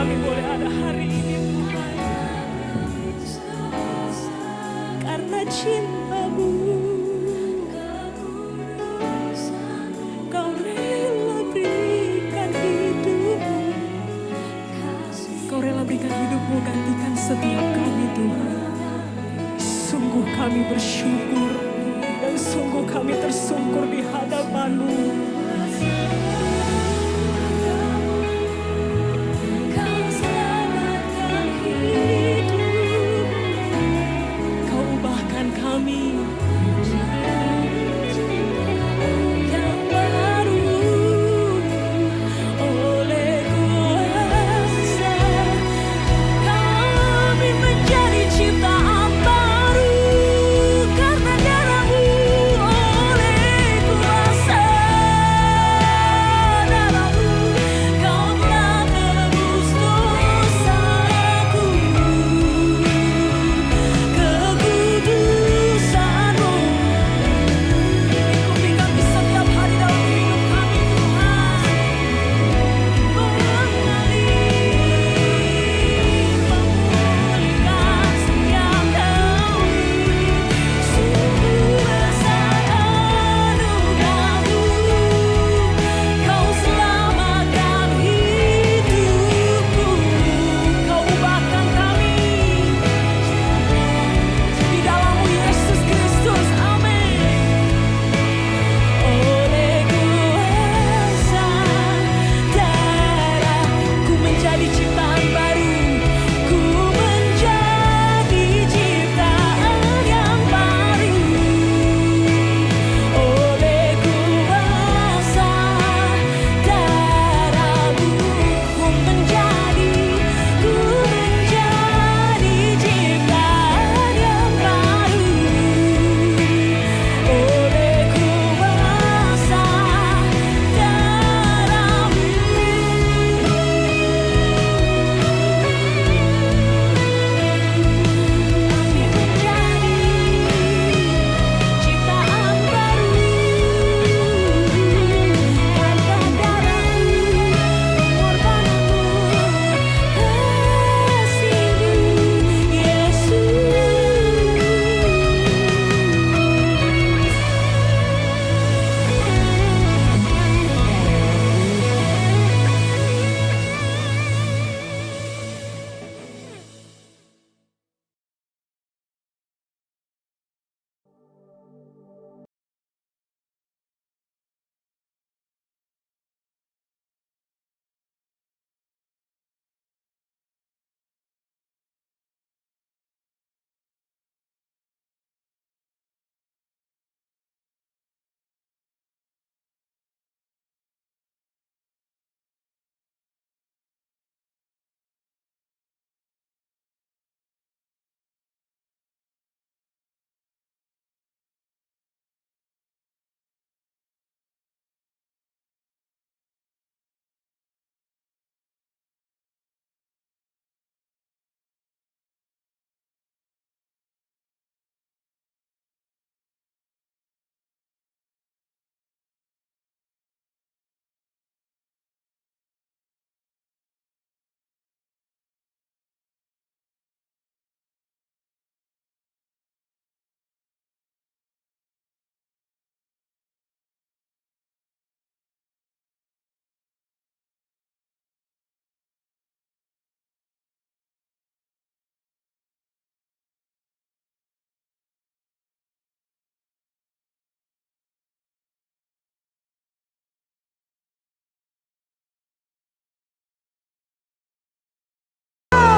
kami boleh ada hari ini Tuhan. Karena cinta-Mu, Kau rela berikan hidup-Mu. Kau rela berikan hidup-Mu gantikan setiap kami Tuhan. Sungguh kami bersyukur dan sungguh kami tersungkur di hadapan-Mu. Kau ubahkan kami yang baru oleh kuasa. Kami menjadi ciptaan baru karena darah-Mu oleh kuasa. Darah-Mu Kau telah tebus dosaku. Kekudusan-Mu ikuti kami setiap hari dalam hidup kami Tuhan. Memulihkan setiap kami. Sungguh besar anugerah-Mu. Kau selamatkan hidupku. Kau ubahkan kami di dalam-Mu Yesus Kristus. Amin. Oleh kuasa darah ku menjadi ciptaan baru. Ku menjadi ciptaan yang baru. Oleh kuasa darah-Mu ku menjadi ciptaan yang baru. Oleh kuasa darah-Mu. Kami menjadi ciptaan baru karena darah-Mu, pengorbanan-Mu, kasih-Mu, Yesus.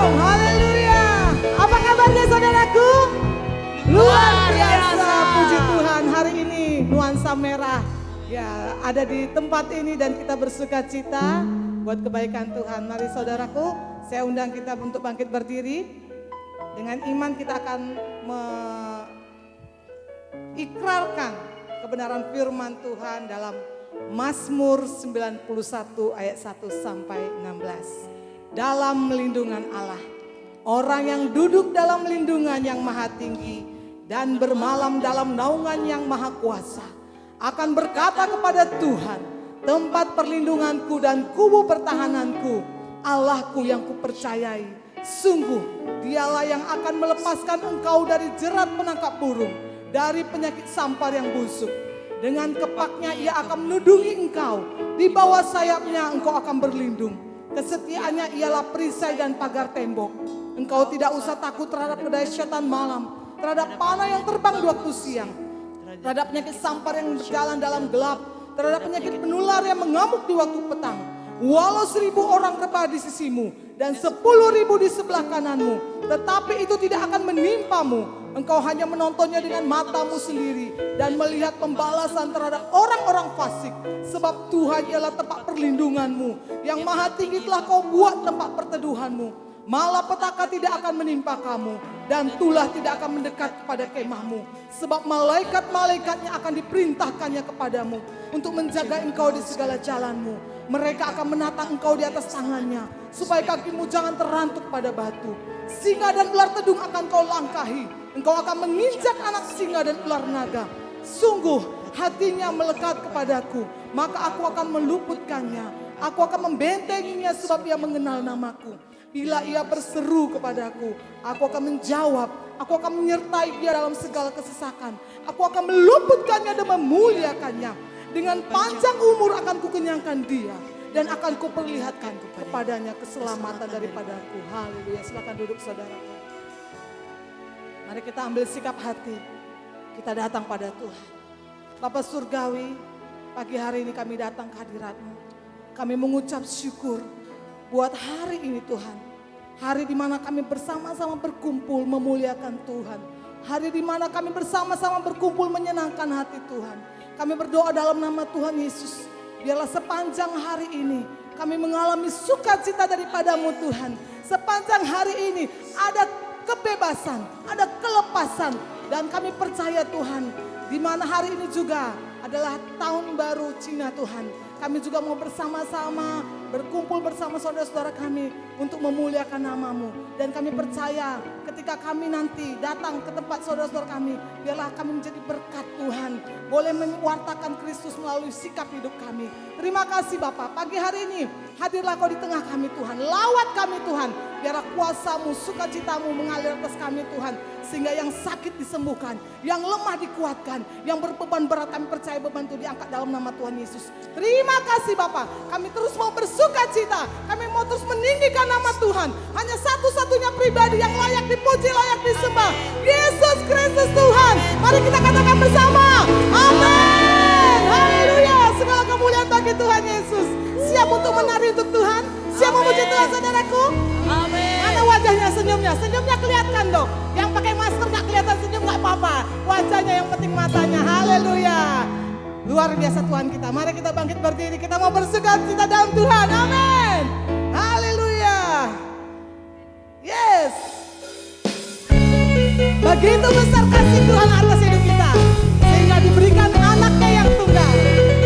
Haleluya. Apa kabarnya saudaraku? Luar biasa. Puji Tuhan, hari ini nuansa merah ya ada di tempat ini dan kita bersuka cita buat kebaikan Tuhan. Mari saudaraku, saya undang kita untuk bangkit berdiri. Dengan iman kita akan mengikrarkan kebenaran firman Tuhan dalam Mazmur 91 ayat 1 sampai 16. Dalam lindungan Allah, orang yang duduk dalam lindungan yang maha tinggi dan bermalam dalam naungan yang maha kuasa akan berkata kepada Tuhan, tempat perlindunganku dan kubu pertahananku, Allahku yang kupercayai, sungguh dialah yang akan melepaskan engkau dari jerat penangkap burung, dari penyakit sampar yang busuk. Dengan kepaknya ia akan melindungi engkau, di bawah sayapnya engkau akan berlindung. Kesetiaannya ialah perisai dan pagar tembok. Engkau tidak usah takut terhadap kedahsyatan malam, terhadap panah yang terbang di waktu siang, terhadap penyakit sampar yang berjalan dalam gelap, terhadap penyakit penular yang mengamuk di waktu petang. Walau 1000 orang rebah di sisimu dan 10.000 di sebelah kananmu, tetapi itu tidak akan menimpamu. Engkau hanya menontonnya dengan matamu sendiri dan melihat pembalasan terhadap orang-orang fasik. Sebab Tuhan ialah tempat perlindunganmu, yang maha tinggi telah kau buat tempat perteduhanmu. Malapetaka tidak akan menimpa kamu, dan tulah tidak akan mendekat kepada kemahmu. Sebab malaikat-malaikatnya akan diperintahkannya kepadamu untuk menjaga engkau di segala jalanmu. Mereka akan menatang engkau di atas tangannya, supaya kakimu jangan terantuk pada batu. Singa dan ular tedung akan kau langkahi. Engkau akan menginjak anak singa dan ular naga. Sungguh hatinya melekat kepadaku, maka aku akan meluputkannya. Aku akan membentenginya sebab ia mengenal namaku. Bila ia berseru kepadaku, aku akan menjawab. Aku akan menyertai dia dalam segala kesesakan. Aku akan meluputkannya dan memuliakannya. Dengan panjang umur akan kukenyangkan dia, dan akan kuperlihatkan kepadanya keselamatan daripadaku. Haleluya. Silakan duduk saudaraku. Mari kita ambil sikap hati. Kita datang pada Tuhan. Bapa Surgawi, pagi hari ini kami datang ke hadirat-Mu. Kami mengucap syukur buat hari ini Tuhan. Hari di mana kami bersama-sama berkumpul memuliakan Tuhan. Hari di mana kami bersama-sama berkumpul menyenangkan hati Tuhan. Kami berdoa dalam nama Tuhan Yesus. Biarlah sepanjang hari ini kami mengalami sukacita daripada-Mu Tuhan. Sepanjang hari ini ada kebebasan, ada kelepasan. Dan kami percaya Tuhan, di mana hari ini juga adalah tahun baru Cina Tuhan. Kami juga mau bersama-sama berkumpul bersama saudara-saudara kami untuk memuliakan nama-Mu. Dan kami percaya ketika kami nanti datang ke tempat saudara-saudara kami, biarlah kami menjadi berkat Tuhan. Boleh mewartakan Kristus melalui sikap hidup kami. Terima kasih Bapak, pagi hari ini hadirlah Kau di tengah kami Tuhan. Lawat kami Tuhan, biarlah kuasa-Mu, sukacita-Mu mengalir atas kami Tuhan. Sehingga yang sakit disembuhkan, yang lemah dikuatkan, yang berbeban berat kami percaya beban itu diangkat dalam nama Tuhan Yesus. Terima kasih Bapak, kami terus mau bersukacita, kami mau terus meninggikan nama Tuhan. Hanya satu-satunya pribadi yang layak dipuji, layak disembah, Yesus Kristus Tuhan. Mari kita katakan bersama, amin. Haleluya, segala kemuliaan bagi Tuhan Yesus. Siap untuk menari untuk Tuhan? Siap memuji Tuhan saudaraku? Amin. Mana wajahnya senyumnya? Senyumnya kelihatan dong. Yang pakai masker gak kelihatan senyum gak apa-apa. Wajahnya yang penting matanya. Haleluya. Luar biasa Tuhan kita. Mari kita bangkit berdiri. Kita mau bersukacita dalam Tuhan. Amin. Haleluya. Yes. Begitu besar kasih Tuhan atas hidup kita. Sehingga diberikan anaknya yang tunggal.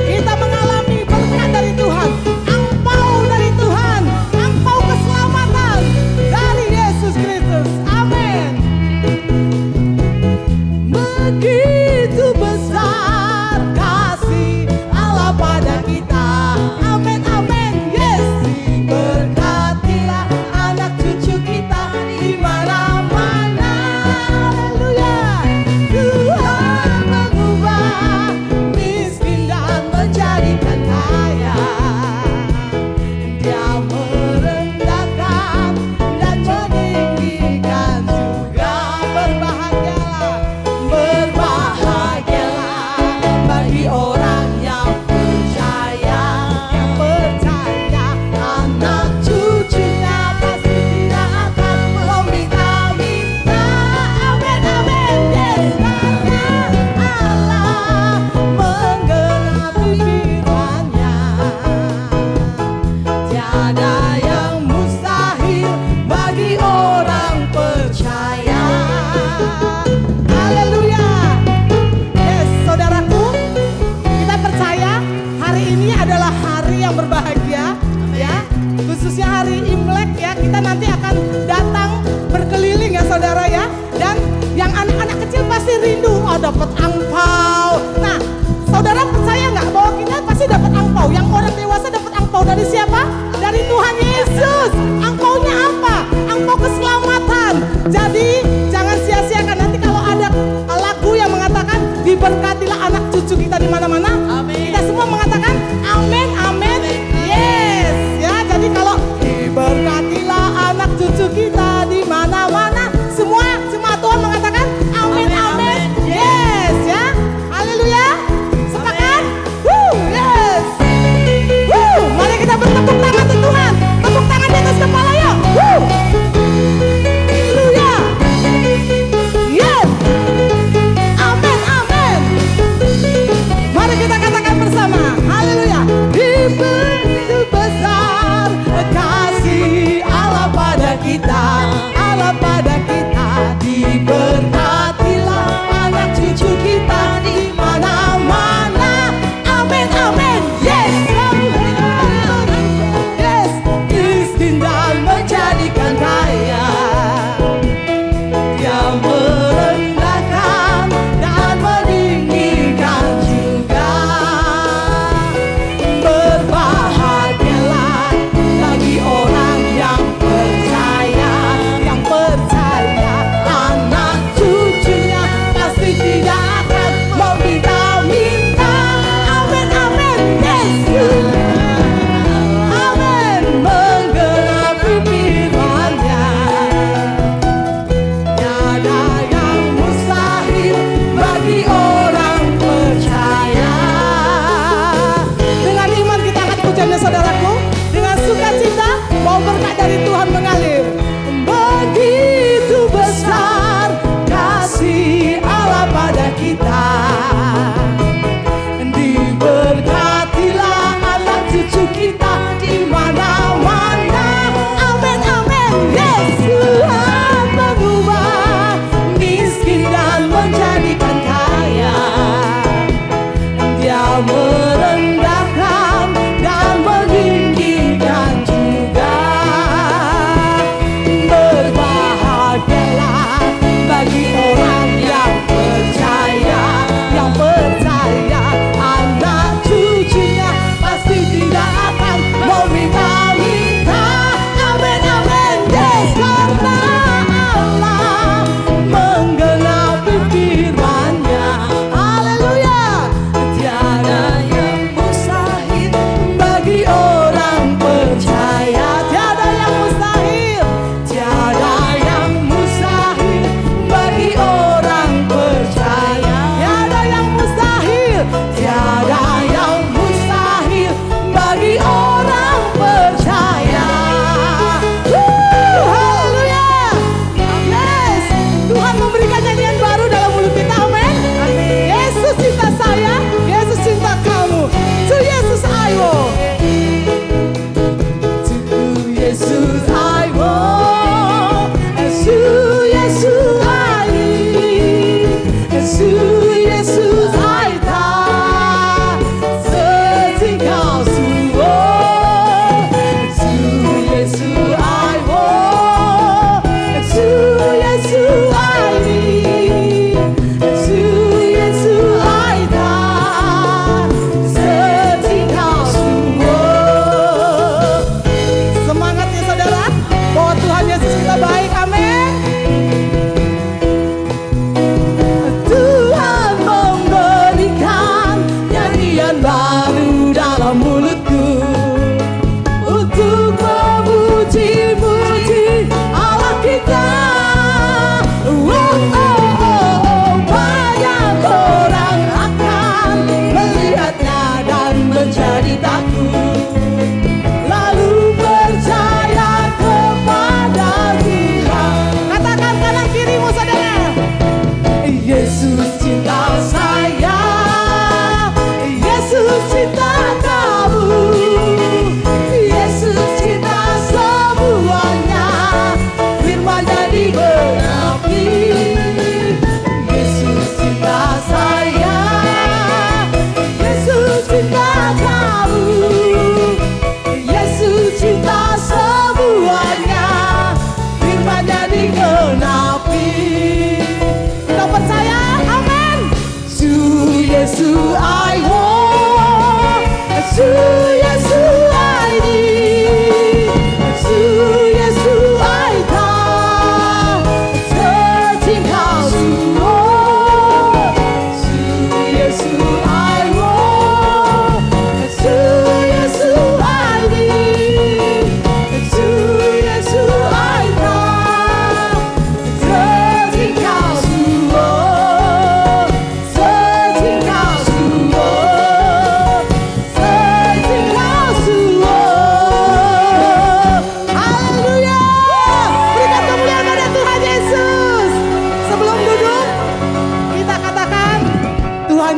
Kita mengalami berkat dari Tuhan. Angpau dari Tuhan. Angpau keselamatan dari Yesus Kristus. Amin. Begitu besar kasih Allah pada kita. Amin, amin. Yes. Diberkatilah anak cucu kita di mana-mana. Haleluya.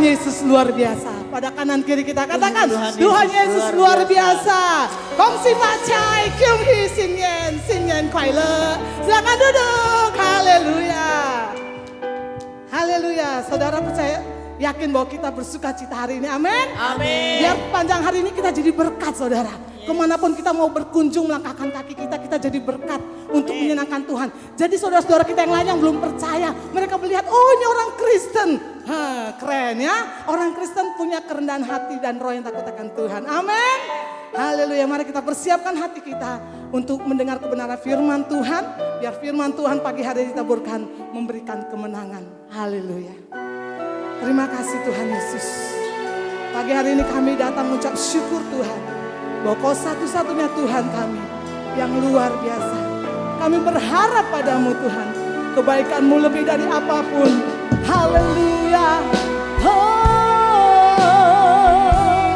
Yesus luar biasa. Pada kanan kiri kita katakan, Tuhan Tuhan Yesus Yesus luar luar biasa. Kongsi Pacai, Kyung Hee Sin Yen Kuai Le. Silakan duduk. Haleluya. Haleluya. Saudara percaya, yakin bahwa kita bersuka cita hari ini. Amin. Amin. Biar panjang hari ini kita jadi berkat, saudara. Kemanapun kita mau berkunjung, melangkahkan kaki kita jadi berkat untuk menyenangkan Tuhan. Jadi saudara-saudara kita yang lain yang belum percaya, mereka melihat, oh ini orang Kristen. Keren ya, orang Kristen punya kerendahan hati dan roh yang takut akan Tuhan. Amin. Haleluya, mari kita persiapkan hati kita untuk mendengar kebenaran firman Tuhan. Biar firman Tuhan pagi hari ditaburkan, memberikan kemenangan. Haleluya. Terima kasih Tuhan Yesus. Pagi hari ini kami datang mengucap syukur Tuhan. Bahwa Kau satu-satunya Tuhan kami yang luar biasa. Kami berharap padamu Tuhan. Kebaikan-Mu lebih dari apapun. Haleluya. Oh,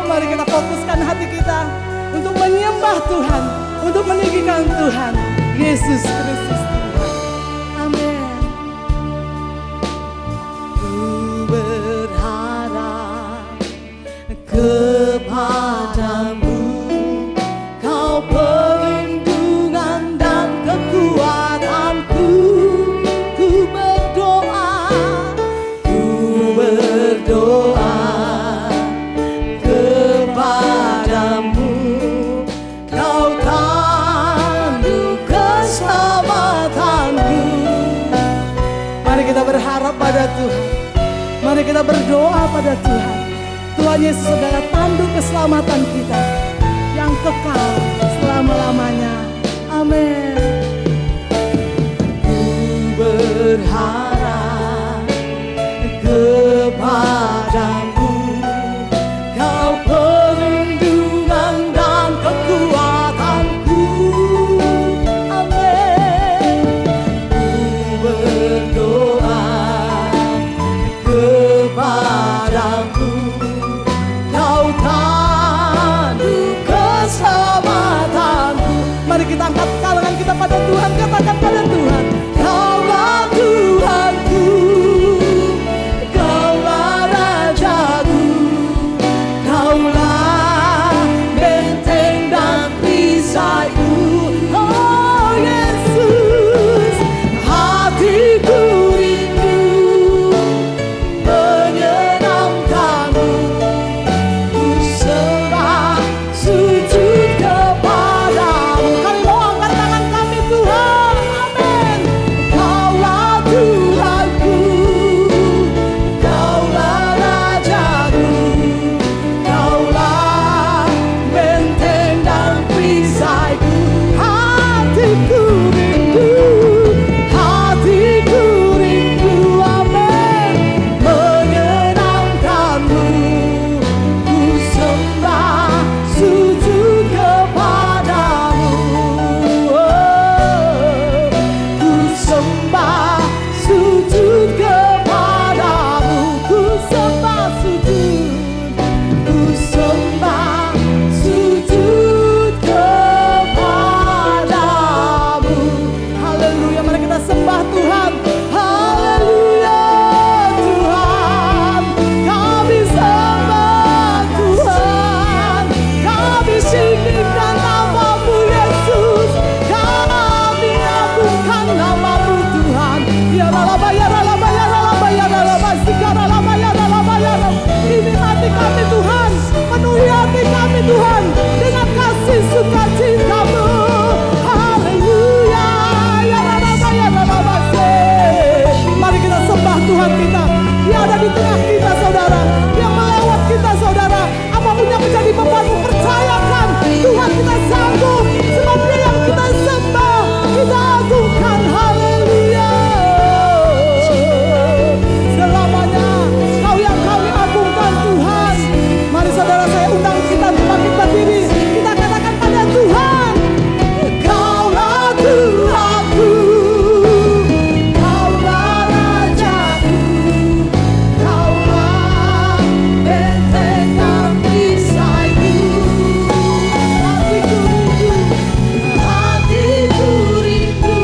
mari kita fokuskan hati kita untuk menyembah Tuhan. Untuk meninggikan Tuhan. Yesus Kristus Tuhan. Amin. Ku berharap kepadamu. Perlindungan dan kekuatanku, ku berdoa kepadamu, Kau tandu keselamatanku. Mari kita berharap pada Tuhan, mari kita berdoa pada Tuhan. Tuhan Yesus adalah tandu keselamatan kita yang kekal selama-lamanya. Amin. Ku berharap kepadamu, Kau perlindungan dan kekuatanku. Amin. Ku berdoa kepadamu, Kau tandu keselamatanku. Mari kita angkat kalangan kita pada Tuhan, katakan pada Tuhan, Kaulah Tuhanku, Kaulah Rajaku, Kaulah benteng dan perisaiku. Oh Yesus, hatiku rindu menyenangkanmu. Ku sembah sujud kepadamu. Kami mau angkat tangan kami Tuhan. Amin. Kaulah Tuhanku, Kaulah Rajaku, Kaulah benteng dan perisaiku. Hatiku rindu, amin, menyenangkanmu. Ku sembah sujud kepadamu. Ku sembah sujud kepadamu. Ku sembah sujud. Ku sembah sujud kepadamu. Haleluya, mari kita sembah Tuhan. Haleluya Tuhan, kami sembah Tuhan, kami singgikan nama-Mu Yesus, kami agungkan nama-Mu Tuhan. Ya lalaba ya lalaba ya lalaba ya lalaba sikara lalaba ya lalaba ya lalaba. Ini hati kami Tuhan, penuhi hati kami Tuhan dengan kasih sukacita-Mu. Haleluya ya lalaba ya lalaba se. Mari kita sembah Tuhan kita. Dia ada di tengah kita saudara, yang melewat kita saudara. Apapun yang menjadi bebanmu, percayakan Tuhan kita sanggup. Sebab Dia yang kita sembah, kita agungkan. Haleluya. Selamanya Kau yang kami agungkan Tuhan. Mari saudara saya undang kita untuk bangkit berdiri. Kita katakan pada Tuhan, Kaulah Tuhanku, Kaulah Rajaku, Kaulah benteng dan perisaiku. Hatiku rindu,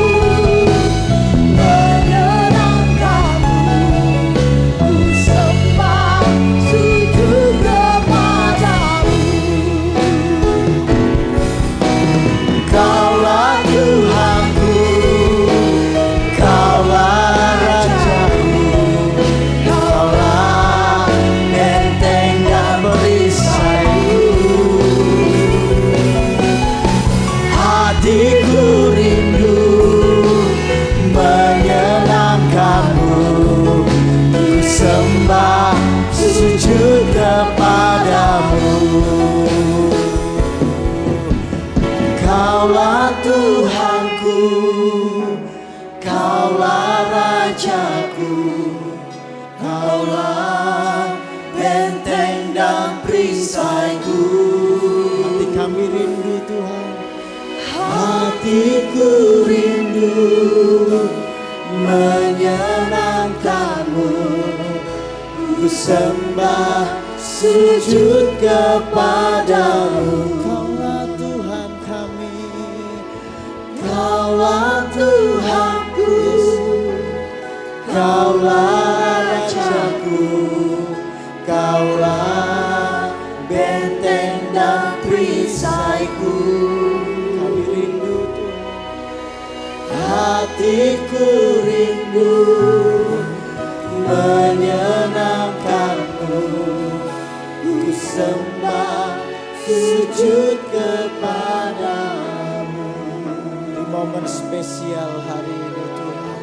Kaulah Rajaku, Kaulah benteng dan perisaiku. Hati kami rindu Tuhan, hatiku rindu menyenangkanmu. Ku sembah sujud kepadamu. Kaulah Tuhan kami, Kaulah Tuhanku, Kaulah Rajaku, Kaulah benteng dan perisaiku. kami rindu Tuhan. Hatiku rindu menyenangkanmu. Ku sembah sujud kepadamu. Di momen spesial hari ini Tuhan,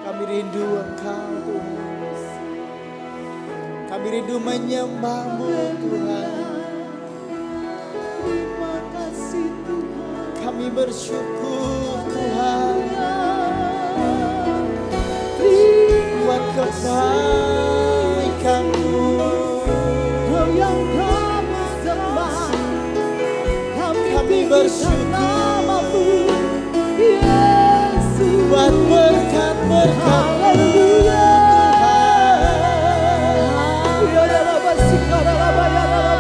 kami rindu Engkau Tuhan. Kami rindu menyembah-Mu Tuhan. Terima kasih Tuhan. Kami bersyukur Tuhan buat kebaikan-Mu. Kau yang kami sembah, Kami bersyukur namamu, Yesus. buat berkat-berkat Haleluya.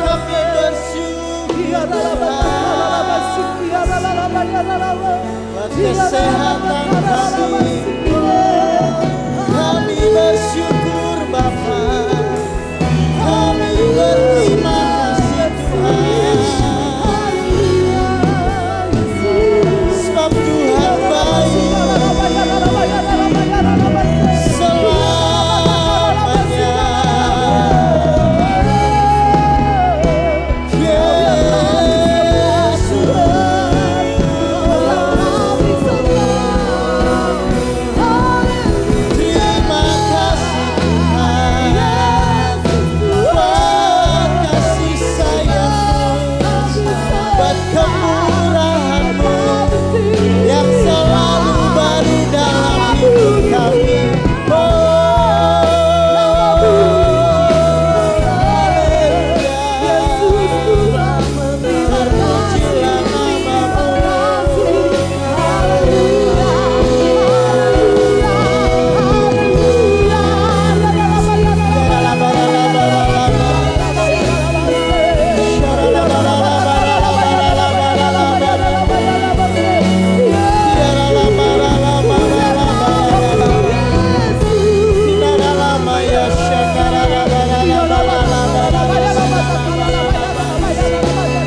kami bersyukur buat kesehatan kami. Kami bersyukur Bapa, kami berterima kasih Tuhan, sebab Tuhan baik selamanya. Terima kasih Tuhan buat kasih sayang-Mu, buat kemurahan-Mu yang selalu baru dalam hidup kami. Terpujilah nama-Mu.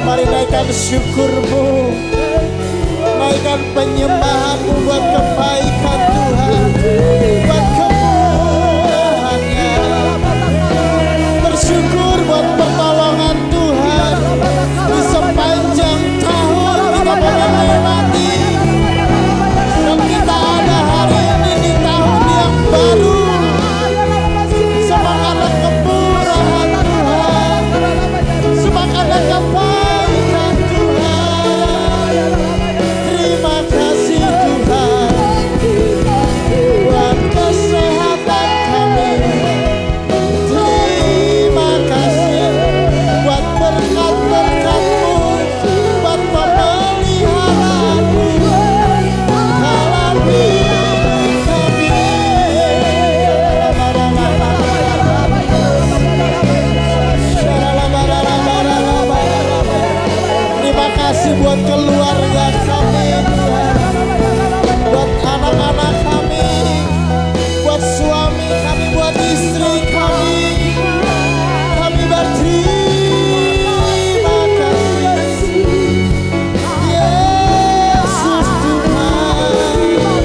Mari naikkan syukur-Mu, naikkan penyembahan-Mu buat kebaikan Tuhan, buat kemurahan-Nya. Bersyukur buat pertolongan Tuhan di sepanjang tahun kita boleh lewati. Dan kita ada hari ini di tahun yang baru, sebab ada kemurahan Tuhan, sebab ada kebaikan Tuhan. Terima kasih Tuhan buat kesehatan kami. Terima kasih buat berkat-berkat-Mu, buat pemeliharaan-Mu dalam hidup kami. Terima kasih buat keluarga kami Tuhan, buat anak-anak kami, buat suami kami, buat istri kami. Kami berterima kasih Yesus Tuhan. Terima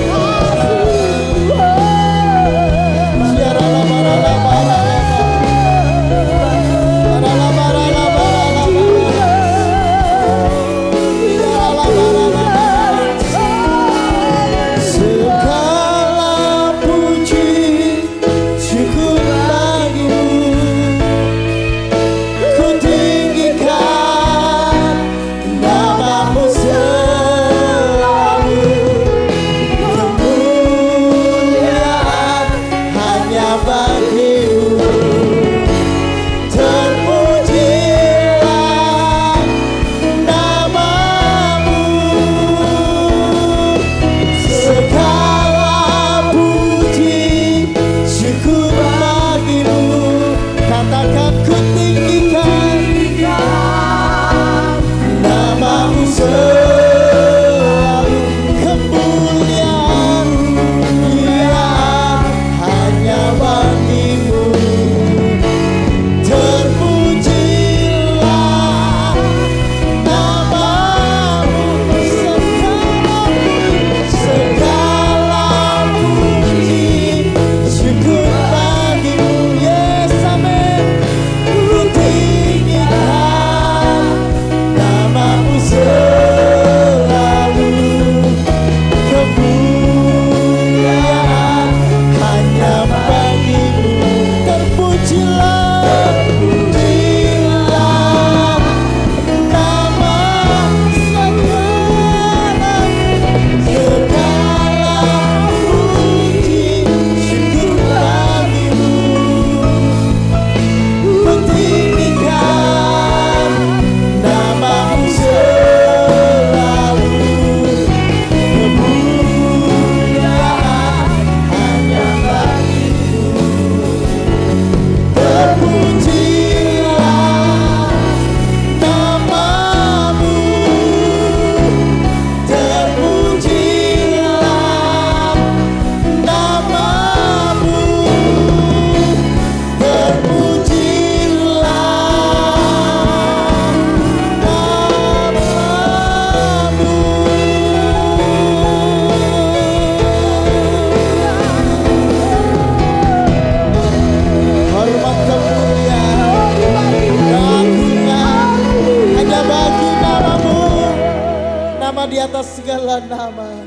nama di atas segala nama.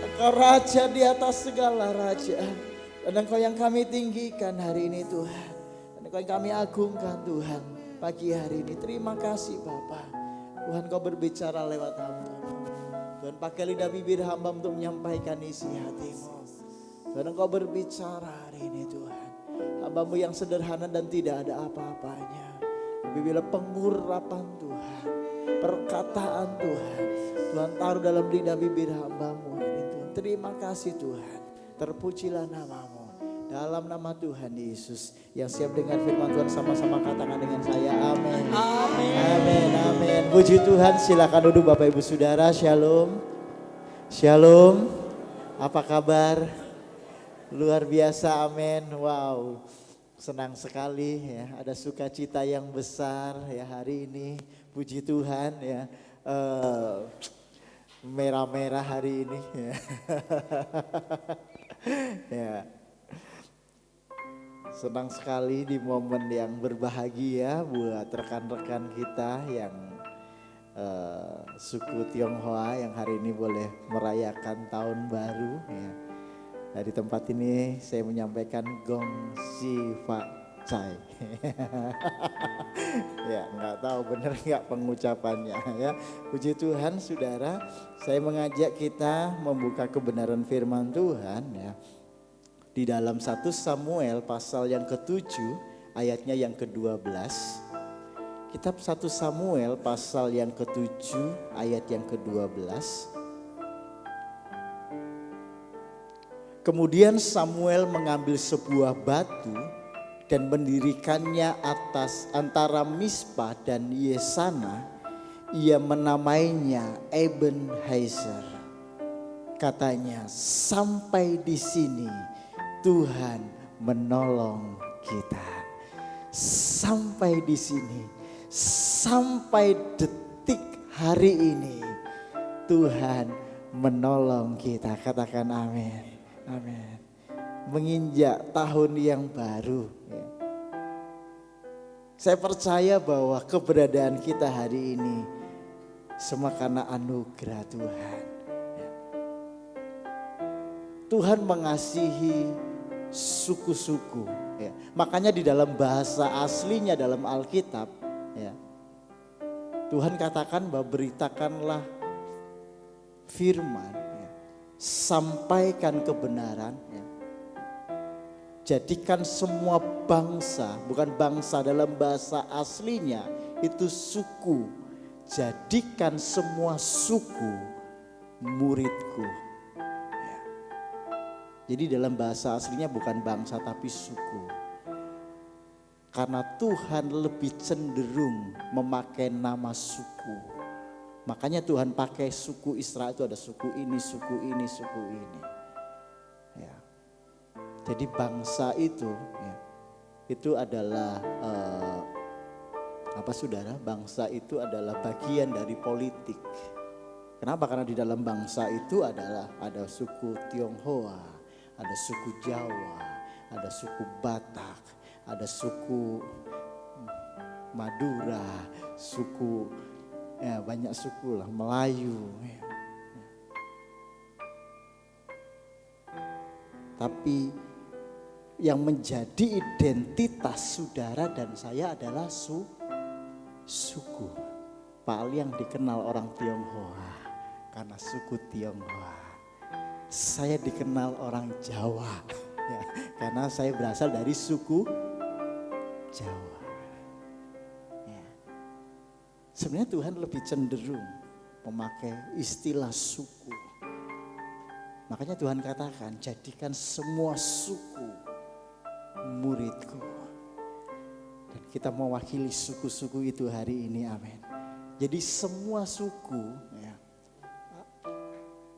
Engkau Raja di atas segala raja. Dan Engkau yang kami tinggikan hari ini Tuhan. Dan Engkau yang kami agungkan Tuhan pagi hari ini. Terima kasih Bapa. Tuhan Kau berbicara lewat hamba. Tuhan pakai lidah bibir hamba untuk menyampaikan isi hati-Mu. Tuhan Engkau berbicara hari ini Tuhan. Hamba-Mu yang sederhana dan tidak ada apa-apanya. Tapi bila pengurapan Tuhan, perkataan Tuhan, Tuhan taruh dalam lidah bibir hamba-Mu hari ini Tuhan. Terima kasih Tuhan, terpujilah nama-Mu. Dalam nama Tuhan Yesus, yang siap dengar firman Tuhan sama-sama katakan dengan saya, amin. Amin. Amin, amin. Puji Tuhan, silakan duduk Bapak Ibu Saudara, shalom. Shalom, apa kabar? Luar biasa, amin. Wow. Senang sekali ya, ada sukacita yang besar ya hari ini. Puji Tuhan ya, merah-merah hari ini ya. Ya. Senang sekali di momen yang berbahagia buat rekan-rekan kita yang suku Tionghoa yang hari ini boleh merayakan tahun baru ya. Dari tempat ini saya menyampaikan Gong Si Fa Cai. Ya nggak tahu benar nggak pengucapannya ya. Puji Tuhan saudara, saya mengajak kita membuka kebenaran firman Tuhan ya. Di dalam 1 Samuel pasal yang ke-7 ayatnya yang ke-12. Kitab 1 Samuel pasal yang ke-7 ayat yang ke-12. Kemudian Samuel mengambil sebuah batu dan mendirikannya atas antara Mispa dan Yesana. Ia menamainya Ebenezer. Katanya, sampai di sini Tuhan menolong kita. Sampai di sini, sampai detik hari ini Tuhan menolong kita. Katakan amin. Amin. Menginjak tahun yang baru. Saya percaya bahwa keberadaan kita hari ini semua karena anugerah Tuhan. Tuhan mengasihi suku-suku. Makanya di dalam bahasa aslinya dalam Alkitab, Tuhan katakan bahwa beritakanlah firman. Sampaikan kebenaran, jadikan semua bangsa, bukan bangsa dalam bahasa aslinya itu suku, jadikan semua suku muridku. Jadi dalam bahasa aslinya bukan bangsa tapi suku. Karena Tuhan lebih cenderung memakai nama suku. Makanya Tuhan pakai suku Israel itu ada suku ini, suku ini, suku ini. Ya. Jadi bangsa itu, itu adalah apa saudara? Bangsa itu adalah bagian dari politik. Kenapa? Karena di dalam bangsa itu adalah ada suku Tionghoa, ada suku Jawa, ada suku Batak, ada suku Madura, suku banyak suku lah, Melayu. Tapi yang menjadi identitas saudara dan saya adalah suku. Paling yang dikenal orang Tionghoa karena suku Tionghoa. Saya dikenal orang Jawa ya, karena saya berasal dari suku Jawa. Sebenarnya Tuhan lebih cenderung memakai istilah suku. Makanya Tuhan katakan, jadikan semua suku muridku. Dan kita mewakili suku-suku itu hari ini, amin. Jadi semua suku, ya,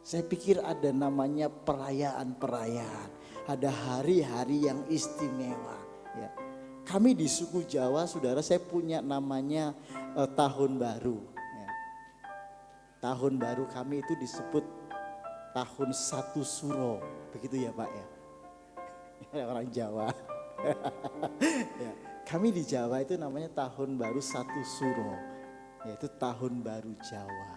saya pikir ada namanya perayaan-perayaan. Ada hari-hari yang istimewa. Ya. Kami di suku Jawa, saudara, saya punya namanya tahun baru. Ya. Tahun baru kami itu disebut tahun 1 Suro, begitu ya Pak ya. Orang Jawa. Ya. Kami di Jawa itu namanya tahun baru 1 Suro, yaitu tahun baru Jawa.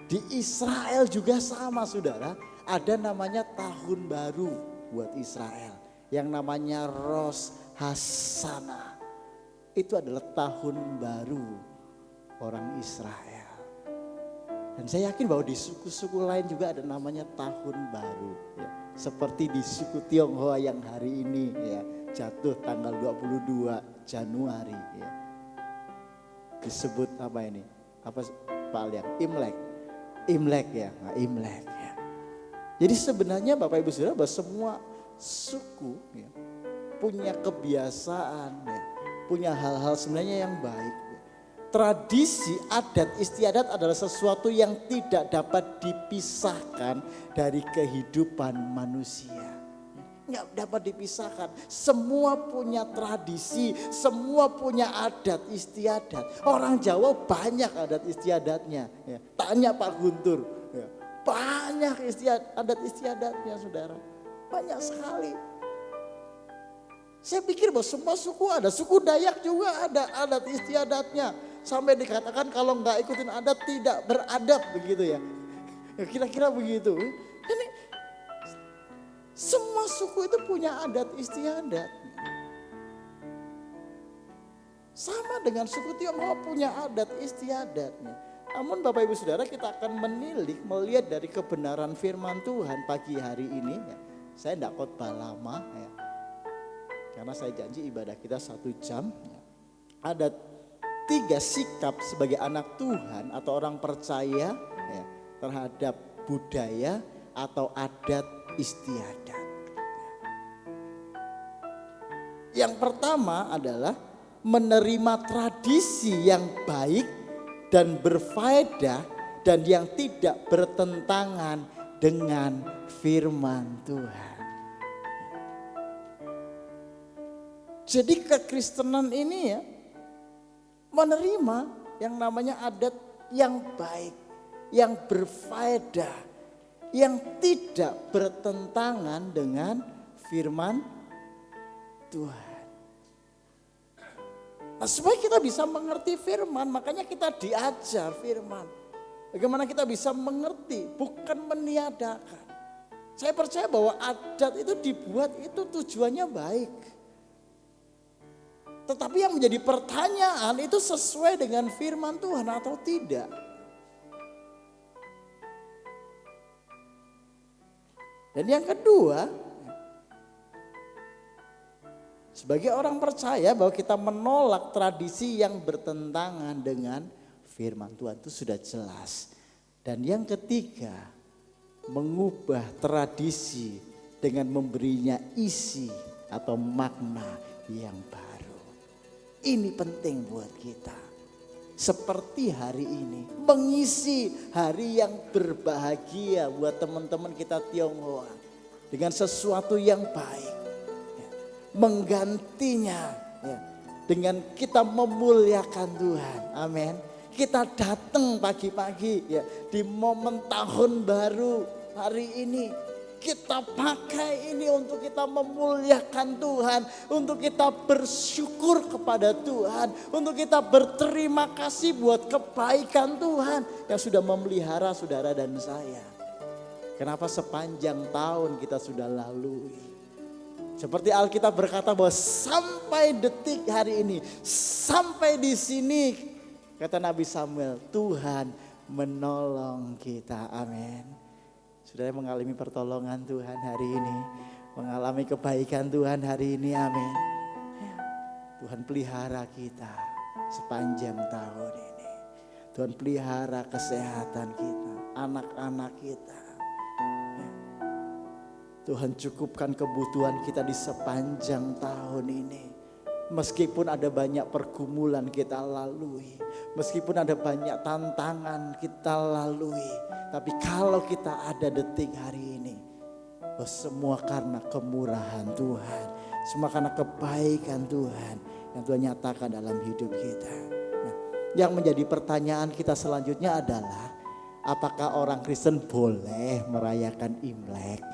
Di Israel juga sama saudara, ada namanya tahun baru buat Israel. Yang namanya Rosh Hashanah. Itu adalah tahun baru orang Israel. Dan saya yakin bahwa di suku-suku lain juga ada namanya tahun baru. Ya. Seperti di suku Tionghoa yang hari ini ya, jatuh tanggal 22 Januari. Ya. Disebut apa ini? Apa Pak Aliang? Imlek. Imlek ya, nah, Imlek ya. Jadi sebenarnya Bapak Ibu Saudara bahwa semua suku ya, punya kebiasaan ya, punya hal-hal sebenarnya yang baik. Tradisi adat istiadat adalah sesuatu yang tidak dapat dipisahkan dari kehidupan manusia. Nggak dapat dipisahkan. Semua punya tradisi, semua punya adat istiadat. Orang Jawa banyak adat istiadatnya. Ya. Tanya Pak Guntur, ya. Banyak adat istiadatnya saudara. Banyak sekali. Saya pikir bahwa semua suku ada, suku Dayak juga ada adat istiadatnya. Sampai dikatakan kalau nggak ikutin adat tidak beradab begitu ya. Kira-kira begitu. Ini semua suku itu punya adat istiadat. Sama dengan suku Tionghoa punya adat istiadatnya. Namun Bapak Ibu Saudara kita akan melihat dari kebenaran firman Tuhan pagi hari ini. Ya. Saya tidak khotbah lama ya. Karena saya janji ibadah kita 1 jam. Ya. Ada 3 sikap sebagai anak Tuhan atau orang percaya ya, terhadap budaya atau adat istiadat. Yang pertama adalah menerima tradisi yang baik dan berfaedah dan yang tidak bertentangan dengan firman Tuhan. Jadi kekristenan ini ya menerima yang namanya adat yang baik, yang berfaedah, yang tidak bertentangan dengan firman Tuhan. Nah, supaya kita bisa mengerti firman, makanya kita diajar firman. Bagaimana kita bisa mengerti, bukan meniadakan. Saya percaya bahwa adat itu dibuat itu tujuannya baik. Tetapi yang menjadi pertanyaan itu sesuai dengan firman Tuhan atau tidak. Dan yang kedua, sebagai orang percaya bahwa kita menolak tradisi yang bertentangan dengan firman Tuhan itu sudah jelas. Dan yang ketiga, mengubah tradisi dengan memberinya isi atau makna yang baru. Ini penting buat kita. Seperti hari ini, mengisi hari yang berbahagia buat teman-teman kita Tionghoa dengan sesuatu yang baik. Ya. Menggantinya ya, dengan kita memuliakan Tuhan. Amin. Kita datang pagi-pagi ya di momen tahun baru hari ini. Kita pakai ini untuk kita memuliakan Tuhan, untuk kita bersyukur kepada Tuhan, untuk kita berterima kasih buat kebaikan Tuhan yang sudah memelihara saudara dan saya. Kenapa sepanjang tahun kita sudah lalui. Seperti Alkitab berkata bahwa sampai detik hari ini, sampai di sini, kata Nabi Samuel, Tuhan menolong kita. Amin. Sudah mengalami pertolongan Tuhan hari ini. Mengalami kebaikan Tuhan hari ini. Amin. Tuhan pelihara kita sepanjang tahun ini. Tuhan pelihara kesehatan kita. Anak-anak kita. Tuhan cukupkan kebutuhan kita di sepanjang tahun ini. Meskipun ada banyak pergumulan kita lalui. Meskipun ada banyak tantangan kita lalui. Tapi kalau kita ada detik hari ini, semua karena kemurahan Tuhan, semua karena kebaikan Tuhan yang Tuhan nyatakan dalam hidup kita. Nah, yang menjadi pertanyaan kita selanjutnya adalah, apakah orang Kristen boleh merayakan Imlek?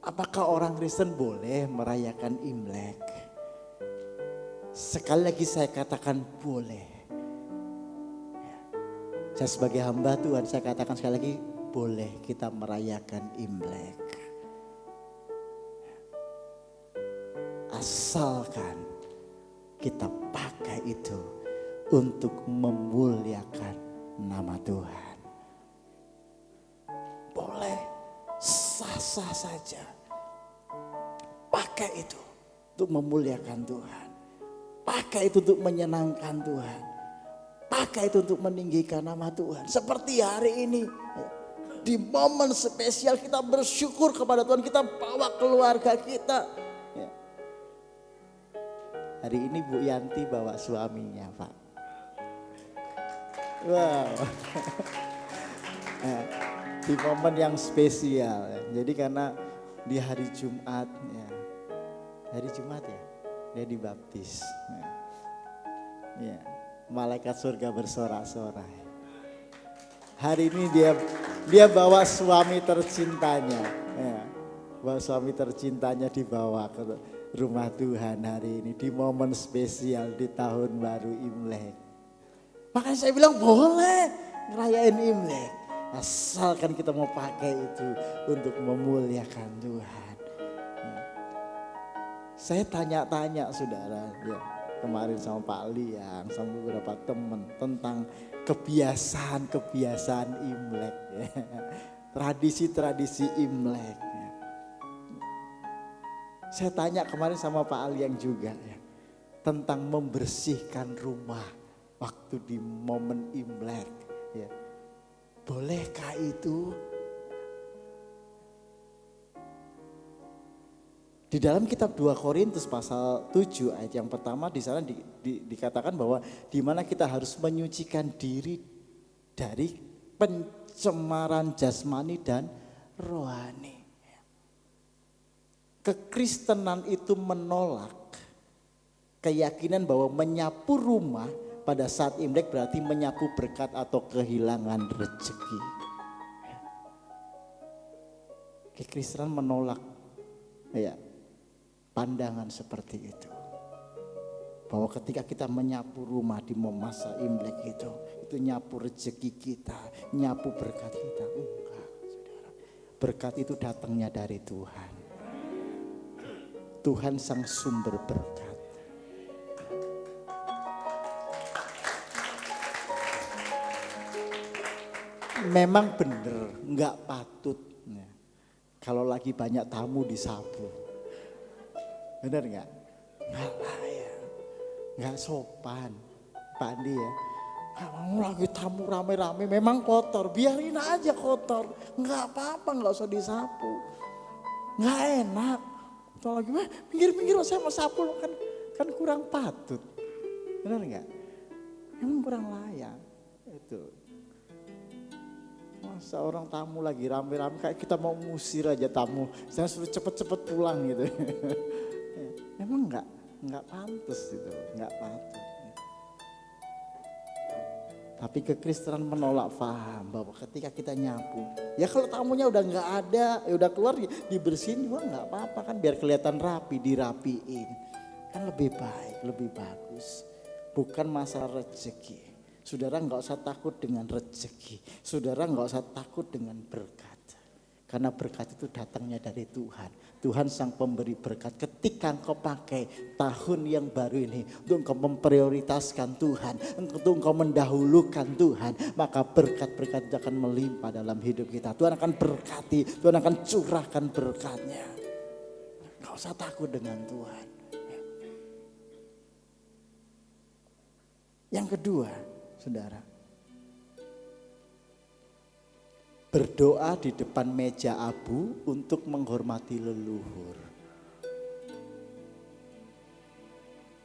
Apakah orang Kristen boleh merayakan Imlek? Sekali lagi saya katakan boleh. Saya sebagai hamba Tuhan, saya katakan sekali lagi, boleh kita merayakan Imlek. Asalkan kita pakai itu untuk memuliakan nama Tuhan. Boleh, sah-sah saja. Pakai itu untuk memuliakan Tuhan. Pakai itu untuk menyenangkan Tuhan. Pakai itu untuk meninggikan nama Tuhan. Seperti hari ini. Di momen spesial kita bersyukur kepada Tuhan. Kita bawa keluarga kita. Hari ini Bu Yanti bawa suaminya, Pak. Wow. Di momen yang spesial. Jadi karena di hari Jumat. Hari Jumat ya. Dia dibaptis. Ya. Malaikat surga bersorak-sorai. Hari ini dia bawa suami tercintanya. Ya. Bawa suami tercintanya dibawa ke rumah Tuhan hari ini. Di momen spesial di tahun baru Imlek. Makanya saya bilang boleh ngerayain Imlek. Asalkan kita mau pakai itu untuk memuliakan Tuhan. Ya. Saya tanya-tanya saudara. Ya. Kemarin sama Pak Liang, sama beberapa teman tentang kebiasaan-kebiasaan Imlek. Ya. Tradisi-tradisi Imlek. Ya. Saya tanya kemarin sama Pak Liang juga ya, tentang membersihkan rumah waktu di momen Imlek. Ya. Bolehkah itu? Di dalam kitab 2 Korintus pasal 7 ayat yang pertama di sana dikatakan bahwa di mana kita harus menyucikan diri dari pencemaran jasmani dan rohani. Kekristenan itu menolak keyakinan bahwa menyapu rumah pada saat Imlek berarti menyapu berkat atau kehilangan rezeki. Kekristenan menolak ya, pandangan seperti itu. Bahwa ketika kita menyapu rumah di masa Imlek itu nyapu rezeki kita, nyapu berkat kita. Enggak, saudara. Berkat itu datangnya dari Tuhan. Tuhan sang sumber berkat. Memang benar, enggak patut. Kalau lagi banyak tamu disapu. Benar enggak? Enggak layak. Enggak sopan. Pak Andi ya. Kamu lagi tamu rame-rame memang kotor. Biarin aja kotor. Enggak apa-apa, enggak usah disapu. Enggak enak. Kalau lagi pinggir-pinggir saya mau sapu kan kurang patut. Benar enggak? Memang kurang layak. Itu. Masa orang tamu lagi rame-rame kayak kita mau ngusir aja tamu. Saya suruh cepet-cepet pulang gitu. Emang enggak pantas gitu, enggak patut. Tapi kekristenan menolak paham bahwa ketika kita nyapu, ya kalau tamunya udah enggak ada, ya udah keluar dibersihin juga enggak apa-apa kan biar kelihatan rapi, dirapiin. Kan lebih baik, lebih bagus. Bukan masalah rezeki. Saudara enggak usah takut dengan rezeki. Saudara enggak usah takut dengan berkat. Karena berkat itu datangnya dari Tuhan. Tuhan sang pemberi berkat. Ketika engkau pakai tahun yang baru ini untuk engkau memprioritaskan Tuhan, untuk engkau mendahulukan Tuhan, maka berkat-berkat itu akan melimpah dalam hidup kita. Tuhan akan berkati, Tuhan akan curahkan berkatnya. Enggak usah takut dengan Tuhan. Yang kedua, saudara, berdoa di depan meja abu untuk menghormati leluhur.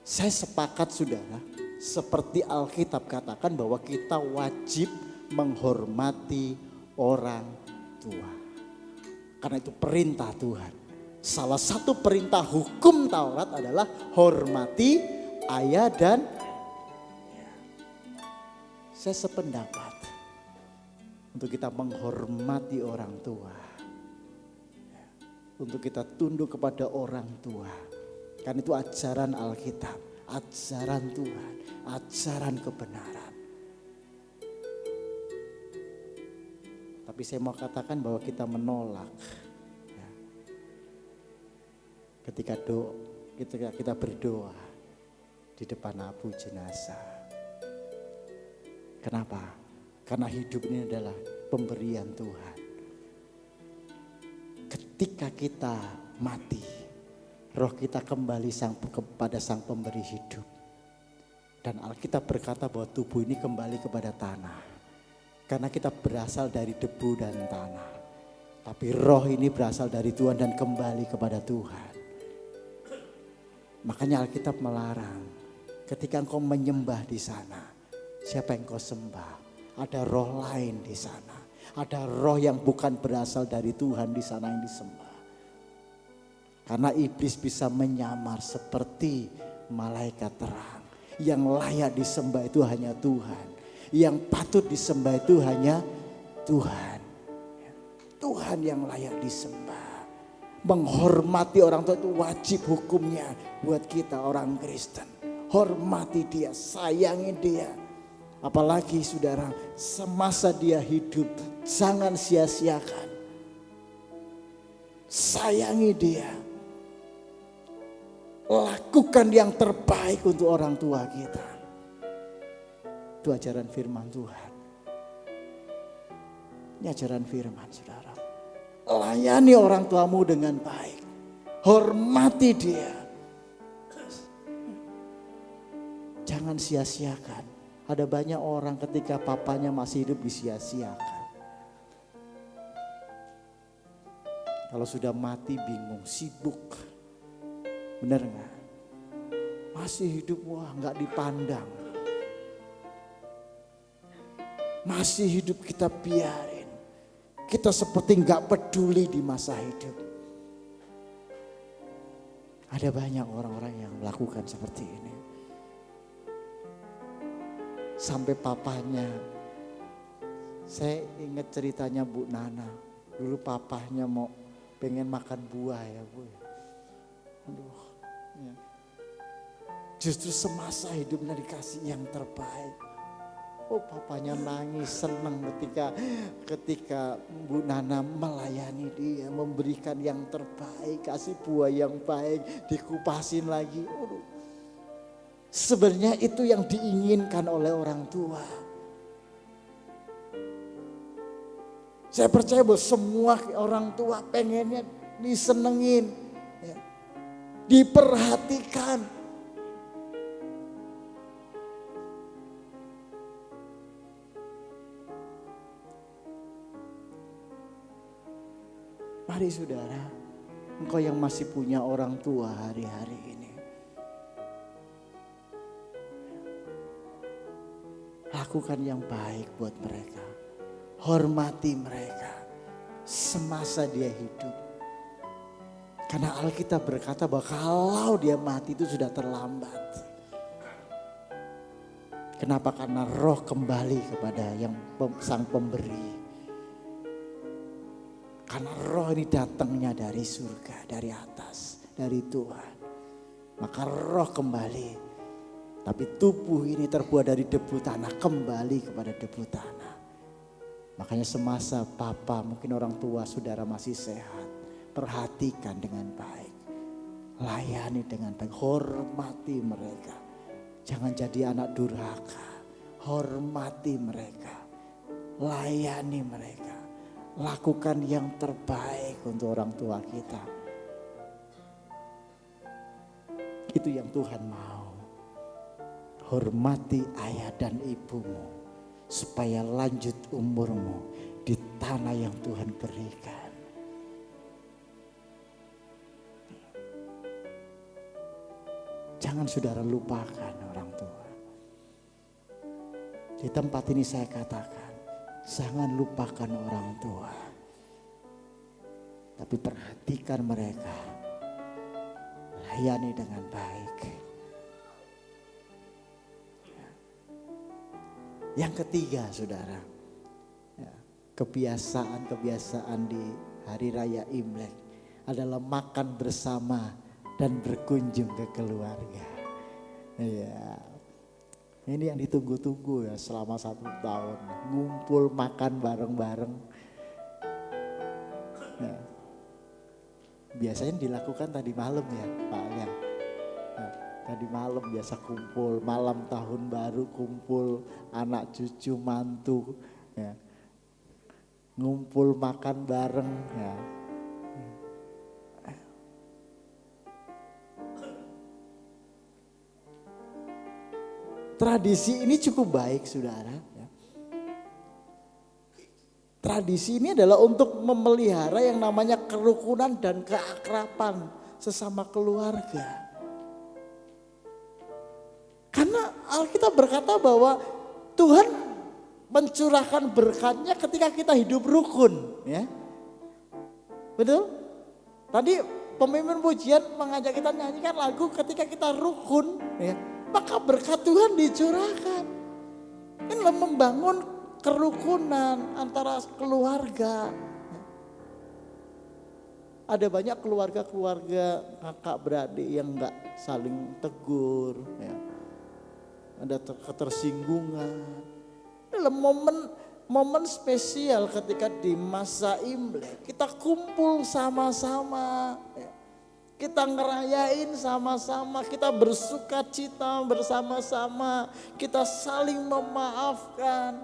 Saya sepakat saudara, seperti Alkitab katakan bahwa kita wajib menghormati orang tua. Karena itu perintah Tuhan. Salah satu perintah hukum Taurat adalah hormati ayah dan saya sependapat. Untuk kita menghormati orang tua. Untuk kita tunduk kepada orang tua. Karena itu ajaran Alkitab. Ajaran Tuhan. Ajaran kebenaran. Tapi saya mau katakan bahwa kita menolak. Ya. Ketika kita berdoa di depan abu jenazah. Kenapa? Karena hidup ini adalah pemberian Tuhan. Ketika kita mati, roh kita kembali kepada sang pemberi hidup. Dan Alkitab berkata bahwa tubuh ini kembali kepada tanah. Karena kita berasal dari debu dan tanah. Tapi roh ini berasal dari Tuhan dan kembali kepada Tuhan. Makanya Alkitab melarang. Ketika engkau menyembah di sana, siapa yang kau sembah? Ada roh lain di sana. Ada roh yang bukan berasal dari Tuhan di sana yang disembah. Karena iblis bisa menyamar seperti malaikat terang. Yang layak disembah itu hanya Tuhan. Yang patut disembah itu hanya Tuhan. Tuhan yang layak disembah. Menghormati orang tua itu wajib hukumnya buat kita orang Kristen. Hormati dia, sayangi dia. Apalagi saudara, semasa dia hidup jangan sia-siakan. Sayangi dia. Lakukan yang terbaik untuk orang tua kita. Itu ajaran firman Tuhan. Ini ajaran firman saudara. Layani orang tuamu dengan baik. Hormati dia. Jangan sia-siakan. Ada banyak orang ketika papanya masih hidup disia-siakan. Kalau sudah mati bingung, sibuk. Benar gak? Masih hidup, wah gak dipandang. Masih hidup kita biarin. Kita seperti gak peduli di masa hidup. Ada banyak orang-orang yang melakukan seperti ini. Sampai papanya. Saya ingat ceritanya Bu Nana. Dulu papahnya pengen makan buah ya Bu. Aduh. Ya. Justru semasa hidupnya dikasih yang terbaik. Oh papanya nangis senang ketika Bu Nana melayani dia. Memberikan yang terbaik, kasih buah yang baik, dikupasin lagi. Sebenarnya itu yang diinginkan oleh orang tua. Saya percaya bahwa semua orang tua pengennya disenengin. Ya. Diperhatikan. Mari saudara, engkau yang masih punya orang tua hari-hari ini. Lakukan yang baik buat mereka. Hormati mereka semasa dia hidup. Karena Alkitab berkata bahwa kalau dia mati itu sudah terlambat. Kenapa? Karena roh kembali kepada yang sang pemberi. Karena roh ini datangnya dari surga, dari atas, dari Tuhan. Maka roh kembali. Tapi tubuh ini terbuat dari debu tanah, kembali kepada debu tanah. Makanya semasa papa, mungkin orang tua saudara masih sehat. Perhatikan dengan baik. Layani dengan baik, hormati mereka. Jangan jadi anak durhaka. Hormati mereka. Layani mereka. Lakukan yang terbaik untuk orang tua kita. Itu yang Tuhan mau. Hormati ayah dan ibumu. Supaya lanjut umurmu di tanah yang Tuhan berikan. Jangan saudara lupakan orang tua. Di tempat ini saya katakan. Jangan lupakan orang tua. Tapi perhatikan mereka. Layani dengan baik. Yang ketiga saudara. Kebiasaan-kebiasaan di hari raya Imlek. Adalah makan bersama dan berkunjung ke keluarga. Ya. Ini yang ditunggu-tunggu ya selama 1 tahun. Ngumpul makan bareng-bareng. Nah, biasanya dilakukan tadi malam ya Pak Alian. Nah, tadi malam biasa kumpul, malam tahun baru kumpul anak cucu mantu ya. Ngumpul makan bareng ya. Tradisi ini cukup baik saudara. Tradisi ini adalah untuk memelihara yang namanya kerukunan dan keakraban sesama keluarga. Karena Alkitab berkata bahwa Tuhan mencurahkan berkatnya ketika kita hidup rukun. Ya. Betul? Tadi pemimpin pujian mengajak kita nyanyikan lagu ketika kita rukun. Ya. Maka berkat Tuhan dicurahkan. Ini membangun kerukunan antara keluarga. Ada banyak keluarga-keluarga kakak beradik yang enggak saling tegur. Ya. Ada ketersinggungan. Dalam momen spesial ketika di masa Imlek kita kumpul sama-sama. Ya. Kita ngerayain sama-sama, kita bersuka cita bersama-sama, kita saling memaafkan,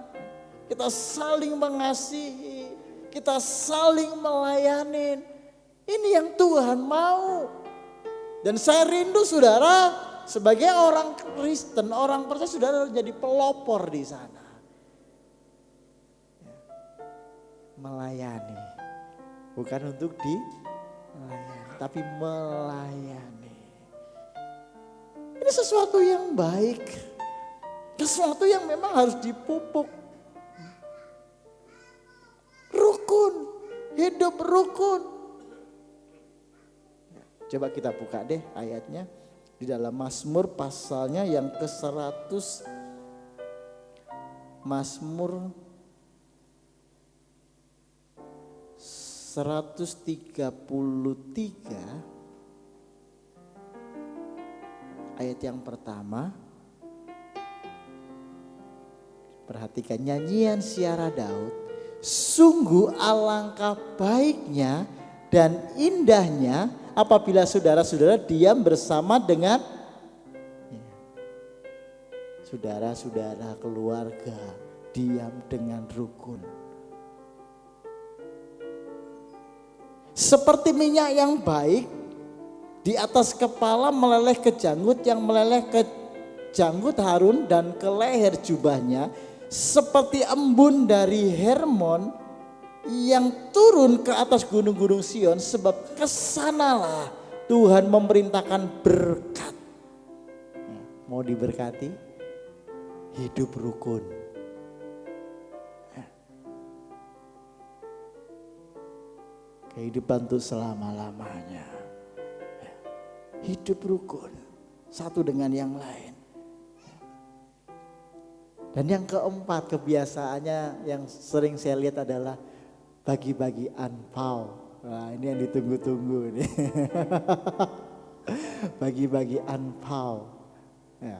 kita saling mengasihi, kita saling melayani. Ini yang Tuhan mau. Dan saya rindu saudara sebagai orang Kristen, orang percaya saudara jadi pelopor di sana. Melayani, bukan untuk dilayani. Tapi melayani. Ini sesuatu yang baik. Sesuatu yang memang harus dipupuk. Rukun. Hidup rukun. Coba kita buka deh ayatnya. Di dalam Mazmur pasalnya yang ke-100. Mazmur 133 ayat yang pertama. Perhatikan nyanyian Siara Daud. Sungguh alangkah baiknya dan indahnya apabila saudara-saudara diam bersama dengan saudara-saudara keluarga, diam dengan rukun. Seperti minyak yang baik di atas kepala meleleh ke janggut, yang meleleh ke janggut Harun dan ke leher jubahnya. Seperti embun dari Hermon yang turun ke atas gunung-gunung Sion, sebab kesanalah Tuhan memerintahkan berkat. Mau diberkati? Hidup rukun. Kehidupan itu selama-lamanya. Hidup rukun. Satu dengan yang lain. Dan yang keempat kebiasaannya yang sering saya lihat adalah bagi-bagi angpau. Nah, ini yang ditunggu-tunggu nih. Bagi-bagi angpau. Ya.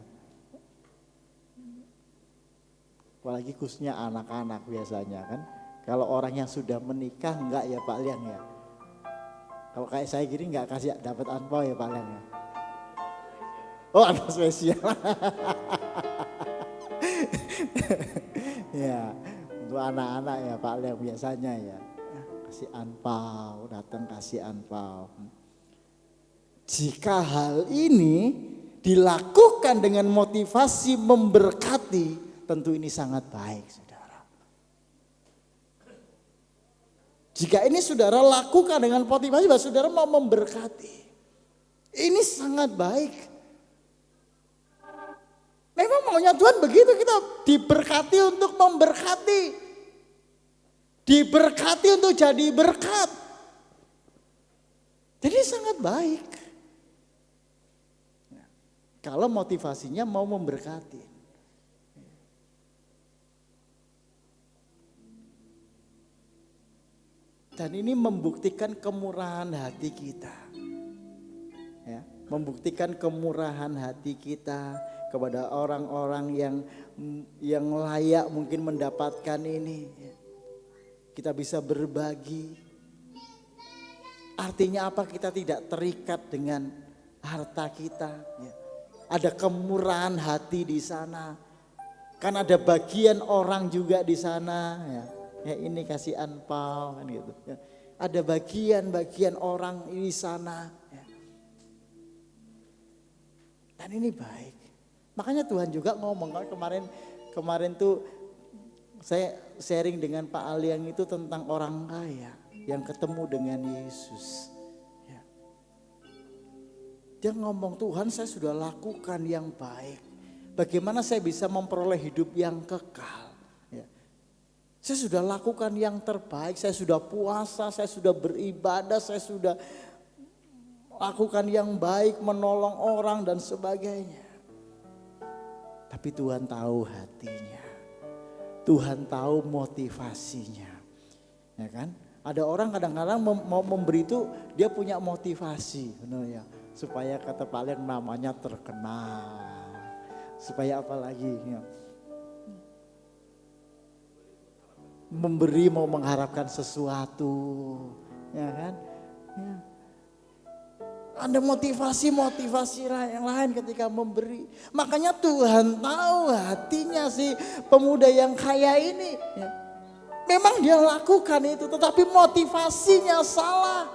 Apalagi khususnya anak-anak biasanya kan. Kalau orang yang sudah menikah enggak ya Pak Lian ya. Kalau kayak saya gini enggak kasih dapat angpau ya Pak Lian ya. Oh ada spesial. Ya untuk anak-anak ya Pak Lian biasanya ya. Kasih angpau, datang kasih angpau. Jika hal ini dilakukan dengan motivasi memberkati, tentu ini sangat baik saudara. Jika ini saudara lakukan dengan motivasi bahwa saudara mau memberkati. Ini sangat baik. Memang maunya Tuhan begitu, kita diberkati untuk memberkati. Diberkati untuk jadi berkat. Jadi sangat baik. Kalau motivasinya mau memberkati. Dan ini membuktikan kemurahan hati kita. Ya, membuktikan kemurahan hati kita kepada orang-orang yang layak mungkin mendapatkan ini. Kita bisa berbagi. Artinya apa? Kita tidak terikat dengan harta kita. Ya. Ada kemurahan hati di sana. Kan ada bagian orang juga di sana. Ya, ya ini kasih anpau kan gitu. Ya. Ada bagian-bagian orang di sana. Ya. Dan ini baik. Makanya Tuhan juga ngomong kemarin tuh saya sharing dengan Pak Aliang itu tentang orang kaya yang ketemu dengan Yesus. Ya. Dia ngomong, Tuhan saya sudah lakukan yang baik. Bagaimana saya bisa memperoleh hidup yang kekal. Ya. Saya sudah lakukan yang terbaik, saya sudah puasa, saya sudah beribadah, saya sudah lakukan yang baik, menolong orang dan sebagainya. Tapi Tuhan tahu hatinya. Tuhan tahu motivasinya. Ya kan? Ada orang kadang-kadang mau memberi itu dia punya motivasi, benar ya. Supaya kata Pak Aliang namanya terkenal. Supaya apa lagi? Ya. Memberi mau mengharapkan sesuatu, ya kan? Ya. Ada motivasi yang lain ketika memberi. Makanya Tuhan tahu hatinya si pemuda yang kaya ini. Ya. Memang dia lakukan itu, tetapi motivasinya salah.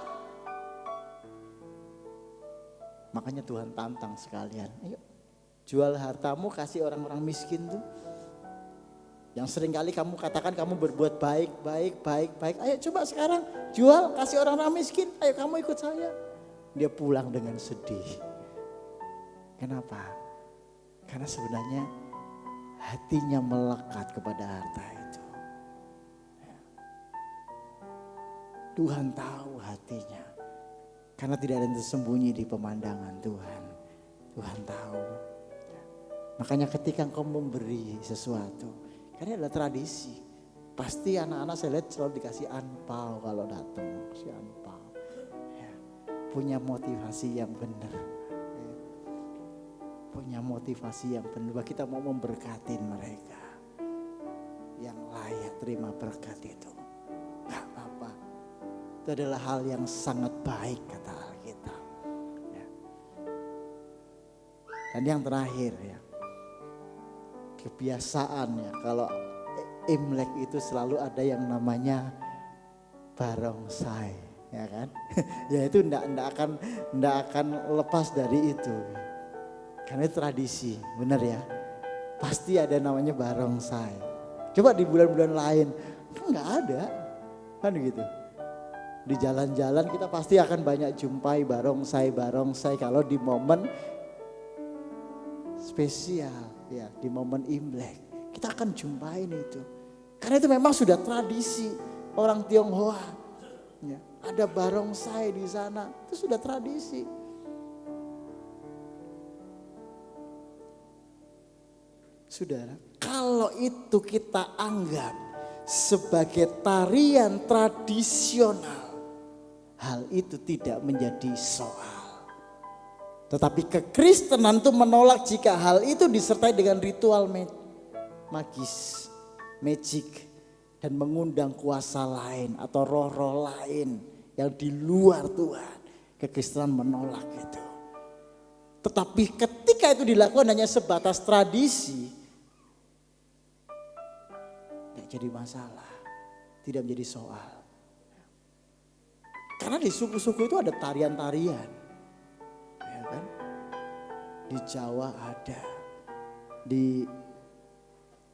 Makanya Tuhan tantang sekalian. Ayo, jual hartamu kasih orang-orang miskin tuh. Yang seringkali kamu katakan kamu berbuat baik. Ayo coba sekarang jual kasih orang-orang miskin. Ayo kamu ikut saya. Dia pulang dengan sedih. Kenapa? Karena sebenarnya hatinya melekat kepada harta itu. Tuhan tahu hatinya. Karena tidak ada yang tersembunyi di pemandangan Tuhan. Tuhan tahu. Makanya ketika engkau memberi sesuatu. Karena adalah tradisi. Pasti anak-anak saya lihat selalu dikasih anpau kalau datang. Kasih anpau. Ya. Punya motivasi yang benar. Ya. Punya motivasi yang benar. Bahwa kita mau memberkatin mereka. Yang layak terima berkat itu. Gak apa-apa. Itu adalah hal yang sangat baik kata Alkitab. Ya. Dan yang terakhir ya. Kebiasaan ya kalau Imlek itu selalu ada yang namanya barongsai ya kan. Ya itu enggak akan lepas dari itu. Karena itu tradisi, benar ya. Pasti ada namanya barongsai. Coba di bulan-bulan lain enggak ada. Kan gitu. Di jalan-jalan kita pasti akan banyak jumpai barongsai kalau di momen spesial ya, di momen Imlek. Kita akan jumpain itu. Karena itu memang sudah tradisi orang Tionghoa. Ya, ada barongsai di sana, itu sudah tradisi. Saudara, kalau itu kita anggap sebagai tarian tradisional, hal itu tidak menjadi soal. Tetapi kekristenan itu menolak jika hal itu disertai dengan ritual magis, magic, dan mengundang kuasa lain atau roh-roh lain yang di luar Tuhan. Kekristenan menolak itu. Tetapi ketika itu dilakukan hanya sebatas tradisi, tidak jadi masalah, tidak menjadi soal. Karena di suku-suku itu ada tarian-tarian. Ya kan? Di Jawa ada, di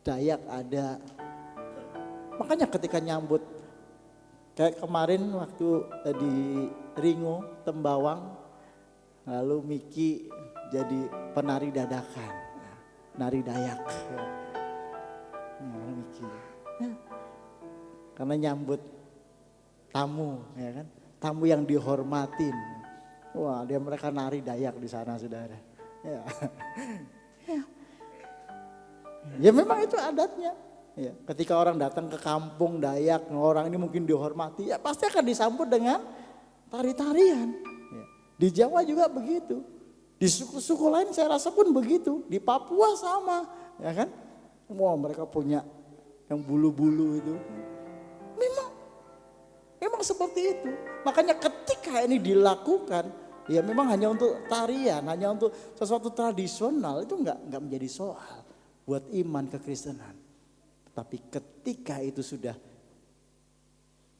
Dayak ada. Makanya ketika nyambut, kayak kemarin waktu di Ringo, Tembawang, lalu Miki jadi penari dadakan, nari Dayak. Ya, Miki. Ya. Karena nyambut tamu, ya kan? Tamu yang dihormatin. Wah, mereka nari Dayak di sana, saudara. Ya. Ya memang itu adatnya. Ya, ketika orang datang ke kampung Dayak, orang ini mungkin dihormati, ya pasti akan disambut dengan tari-tarian. Ya. Di Jawa juga begitu. Di suku-suku lain saya rasa pun begitu. Di Papua sama, ya kan? Wah, mereka punya yang bulu-bulu itu. Memang memang seperti itu. Makanya ketika ini dilakukan, ya memang hanya untuk tarian, hanya untuk sesuatu tradisional, itu enggak menjadi soal buat iman kekristenan. Tapi ketika itu sudah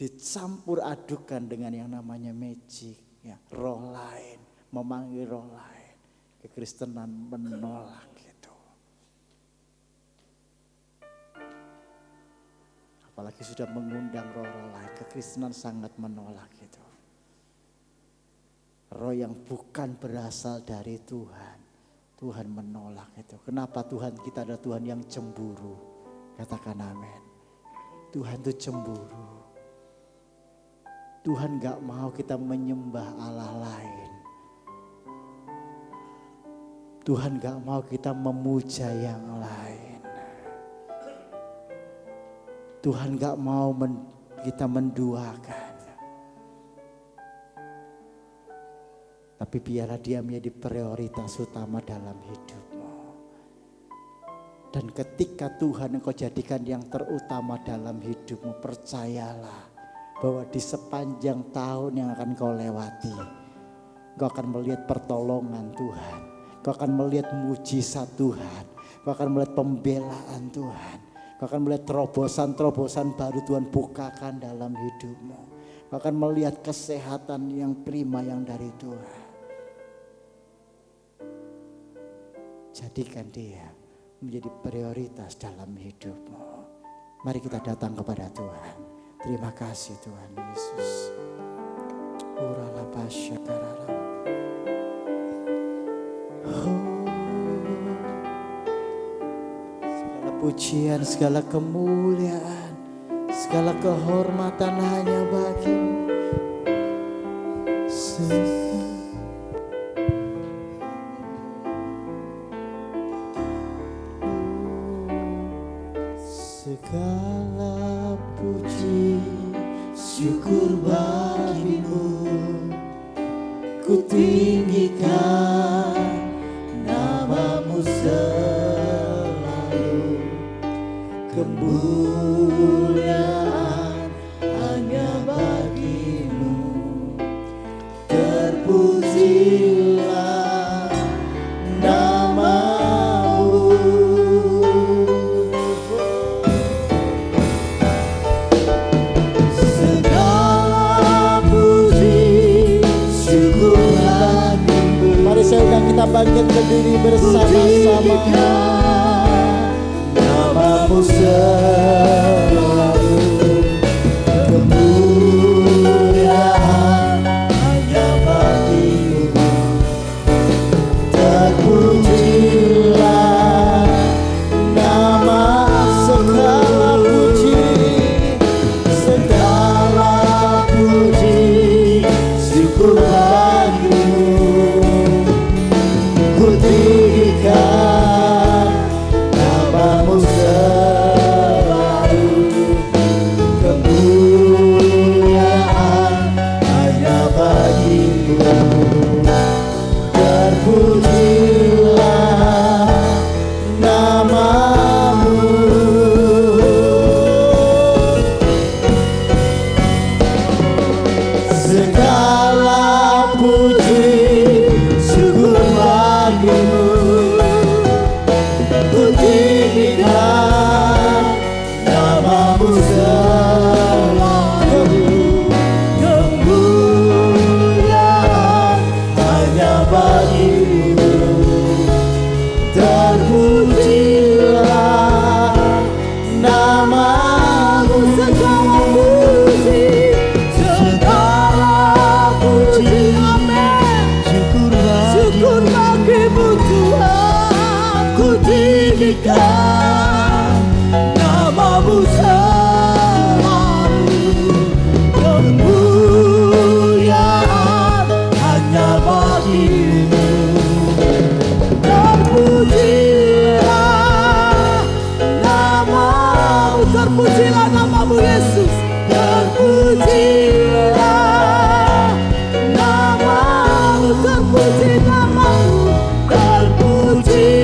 dicampur adukan dengan yang namanya magic, ya, roh lain, memanggil roh lain, kekristenan menolak itu. Apalagi sudah mengundang roh-roh lain, kekristenan sangat menolak itu. Roh yang bukan berasal dari Tuhan, Tuhan menolak itu. Kenapa Tuhan kita adalah Tuhan yang cemburu? Katakan amin. Tuhan itu cemburu. Tuhan gak mau kita menyembah Allah lain. Tuhan gak mau kita memuja yang lain. Tuhan gak mau kita menduakan. Tapi biarlah dia menjadi prioritas utama dalam hidupmu. Dan ketika Tuhan engkau jadikan yang terutama dalam hidupmu, percayalah bahwa di sepanjang tahun yang akan kau lewati, kau akan melihat pertolongan Tuhan. Kau akan melihat mujizat Tuhan. Kau akan melihat pembelaan Tuhan. Kau akan melihat terobosan-terobosan baru Tuhan bukakan dalam hidupmu. Kau akan melihat kesehatan yang prima yang dari Tuhan. Jadikan dia menjadi prioritas dalam hidupmu. Mari kita datang kepada Tuhan. Terima kasih Tuhan Yesus. Segala pujian, segala kemuliaan, segala kehormatan hanya bagi-Mu. Segala puji syukur bagi-Mu, ku tinggikan nama-Mu selalu. Kemuliaan hanya bagi-Mu, terpujilah nama-Mu. Saya undang kita bangkit berdiri bersama-sama. Nama-Mu selalu, kemuliaan hanya bagi-Mu, terpujilah nama. Segala puji syukur bagi-Mu, ku tinggikan nama-Mu selalu. Kemuliaan hanya bagi-Mu, terpujilah nama-Mu. Segala puji syukur bagi-Mu, ku tinggikan nama-Mu selalu. Kemuliaan hanya bagi-Mu, terpujilah nama-Mu. Segala puji, syukur bagi-Mu Tuhan, ku tinggikan nama-Mu selalu. Kemuliaan hanya bagi-Mu, terpujilah nama-Mu, terpujilah nama-Mu Yesus, terpujilah nama-Mu, terpuji nama-Mu, terpujilah.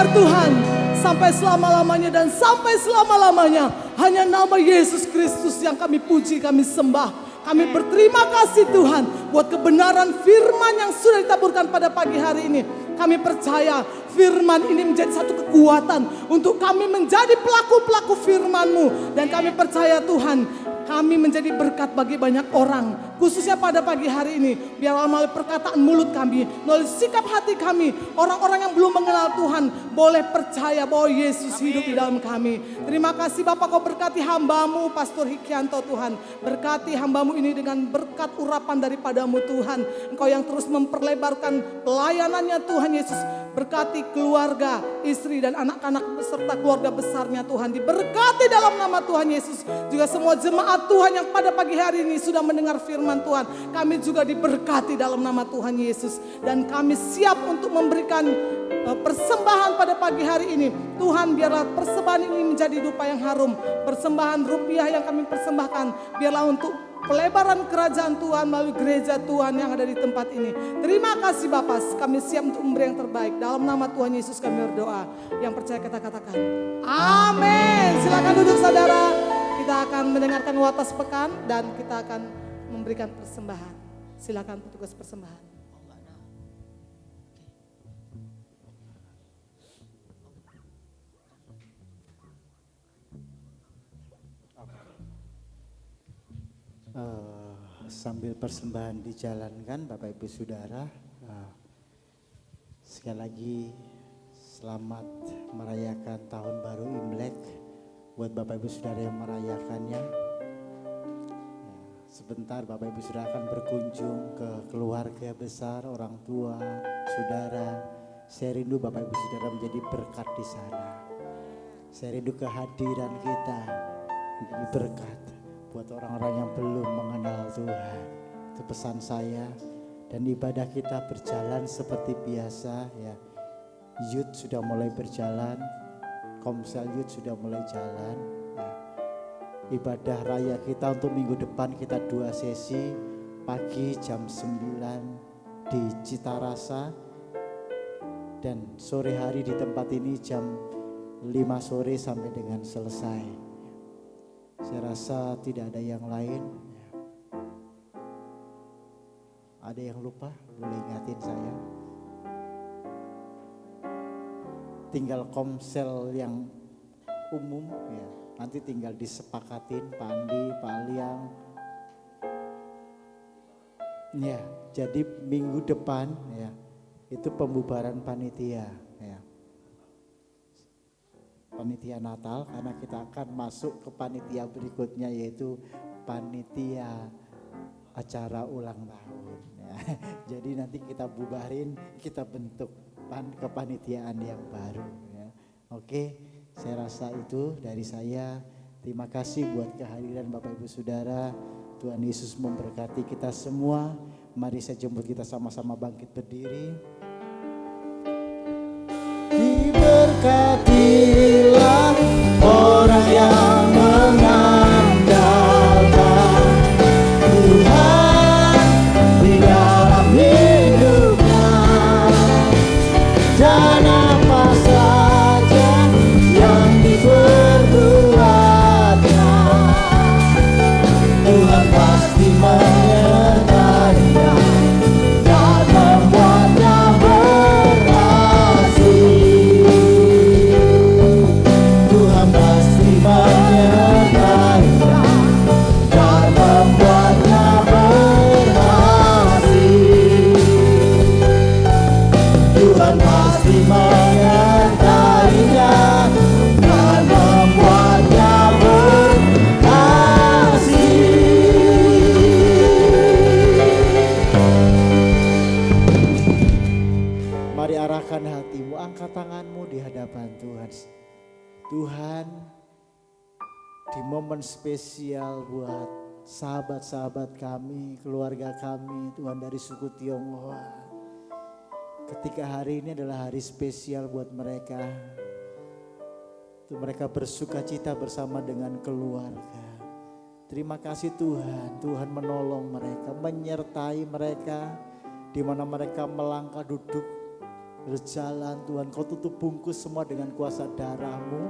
benar Tuhan. Sampai selama-lamanya dan sampai selama-lamanya. Hanya nama Yesus Kristus yang kami puji, kami sembah. Kami berterima kasih Tuhan buat kebenaran firman yang sudah ditaburkan pada pagi hari ini. Kami percaya firman ini menjadi satu kekuatan untuk kami menjadi pelaku-pelaku firman-Mu. Dan kami percaya Tuhan, kami menjadi berkat bagi banyak orang. Khususnya pada pagi hari ini, biarlah melalui perkataan mulut kami, melalui sikap hati kami, orang-orang yang belum mengenal Tuhan boleh percaya bahwa Yesus hidup di dalam kami. Terima kasih Bapak, Kau berkati hamba-Mu Pastor Hikyanto Tuhan. Berkati hamba-Mu ini dengan berkat urapan daripada-Mu Tuhan. Engkau yang terus memperlebarkan pelayanannya Tuhan Yesus. Berkati keluarga, istri dan anak-anak beserta keluarga besarnya Tuhan. Diberkati dalam nama Tuhan Yesus. Juga semua jemaat Tuhan yang pada pagi hari ini sudah mendengar firman Tuhan. Kami juga diberkati dalam nama Tuhan Yesus. Dan kami siap untuk memberikan persembahan pada pagi hari ini. Tuhan, biarlah persembahan ini menjadi dupa yang harum. Persembahan rupiah yang kami persembahkan, biarlah untuk pelebaran kerajaan Tuhan melalui gereja Tuhan yang ada di tempat ini. Terima kasih Bapak, kami siap untuk memberi yang terbaik. Dalam nama Tuhan Yesus kami berdoa. Yang percaya kita katakan amin. Silakan duduk saudara. Kita akan mendengarkan watas pekan dan kita akan memberikan persembahan. Silakan petugas persembahan. Sambil persembahan dijalankan Bapak Ibu Saudara, sekali lagi selamat merayakan tahun baru Imlek buat Bapak Ibu Saudara yang merayakannya. Sebentar Bapak Ibu Saudara akan berkunjung ke keluarga besar, orang tua, saudara. Saya rindu Bapak Ibu Saudara menjadi berkat di sana. Saya rindu kehadiran kita menjadi berkat buat orang-orang yang belum mengenal Tuhan. Itu pesan saya. Dan ibadah kita berjalan seperti biasa ya. Youth sudah mulai berjalan, Komsel Youth sudah mulai jalan ya. Ibadah raya kita untuk minggu depan kita 2 sesi. Pagi jam 9 di Citarasa, dan sore hari di tempat ini jam 5 sore sampai dengan selesai. Saya rasa tidak ada yang lain. Ada yang lupa? Boleh ingatin saya. Tinggal Komsel yang umum ya. Nanti tinggal disepakatin Pak Andi, Pak Aliang. Ya, jadi minggu depan ya itu pembubaran panitia ya. Panitia Natal, karena kita akan masuk ke panitia berikutnya yaitu panitia acara ulang tahun ya. Jadi nanti kita bubarin, kita bentuk kepanitiaan yang baru ya. Oke, saya rasa itu dari saya. Terima kasih buat kehadiran Bapak Ibu Saudara. Tuhan Yesus memberkati kita semua. Mari saya jemput kita sama-sama bangkit berdiri. Diberkatilah orang yang mengandalkan Tuhan di dalam hidupnya, dan apa saja yang diperbuatnya, Tuhan pasti menyertainya dan membuatnya berhasil. Tuhan pasti menyertainya dan membuatnya berhasil. Tuhan pasti menyertainya dan membuatnya berhasil. Mari arahkan hatimu, angkat tanganmu di hadapan Tuhan. Tuhan, di momen spesial buat sahabat-sahabat kami, keluarga kami, Tuhan dari suku Tionghoa. Ketika hari ini adalah hari spesial buat mereka. Untuk mereka bersuka cita bersama dengan keluarga. Terima kasih Tuhan, Tuhan menolong mereka, menyertai mereka di mana mereka melangkah duduk berjalan Tuhan. Kau tutup bungkus semua dengan kuasa darah-Mu.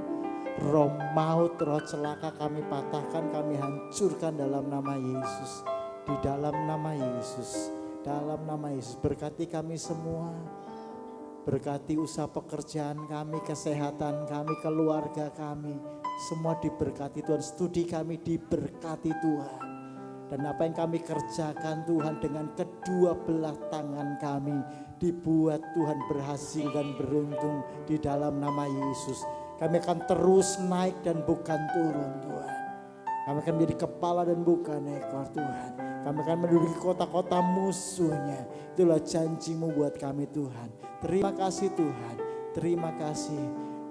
Roh maut, roh celaka kami patahkan, kami hancurkan dalam nama Yesus. Di dalam nama Yesus, dalam nama Yesus. Berkati kami semua. Berkati usaha pekerjaan kami, kesehatan kami, keluarga kami. Semua diberkati Tuhan, studi kami diberkati Tuhan. Dan apa yang kami kerjakan Tuhan dengan kedua belah tangan kami dibuat Tuhan berhasil dan beruntung di dalam nama Yesus. Kami akan terus naik dan bukan turun Tuhan. Kami akan menjadi kepala dan bukan ekor Tuhan. Kami akan menduduki kota-kota musuhnya. Itulah janji-Mu buat kami Tuhan. Terima kasih Tuhan, terima kasih.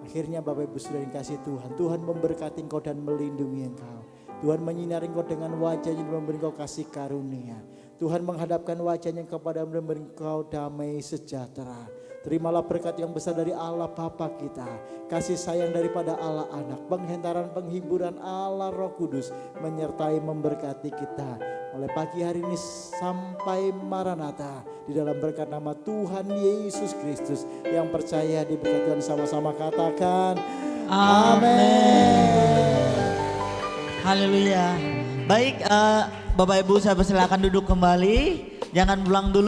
Akhirnya Bapak Ibu sudah dikasih Tuhan. Tuhan memberkati engkau dan melindungi engkau. Tuhan menyinari engkau dengan wajahnya dan memberi engkau kasih karunia. Tuhan menghadapkan wajahnya kepadamu dan memberi engkau damai sejahtera. Terimalah berkat yang besar dari Allah Bapa kita, kasih sayang daripada Allah Anak, penghantaran penghiburan Allah Roh Kudus menyertai memberkati kita mulai pagi hari ini sampai Maranatha, di dalam berkat nama Tuhan Yesus Kristus. Yang percaya diberkati Tuhan sama-sama katakan amin. Haleluya. Baik, Bapak Ibu saya persilakan duduk kembali, jangan pulang dulu.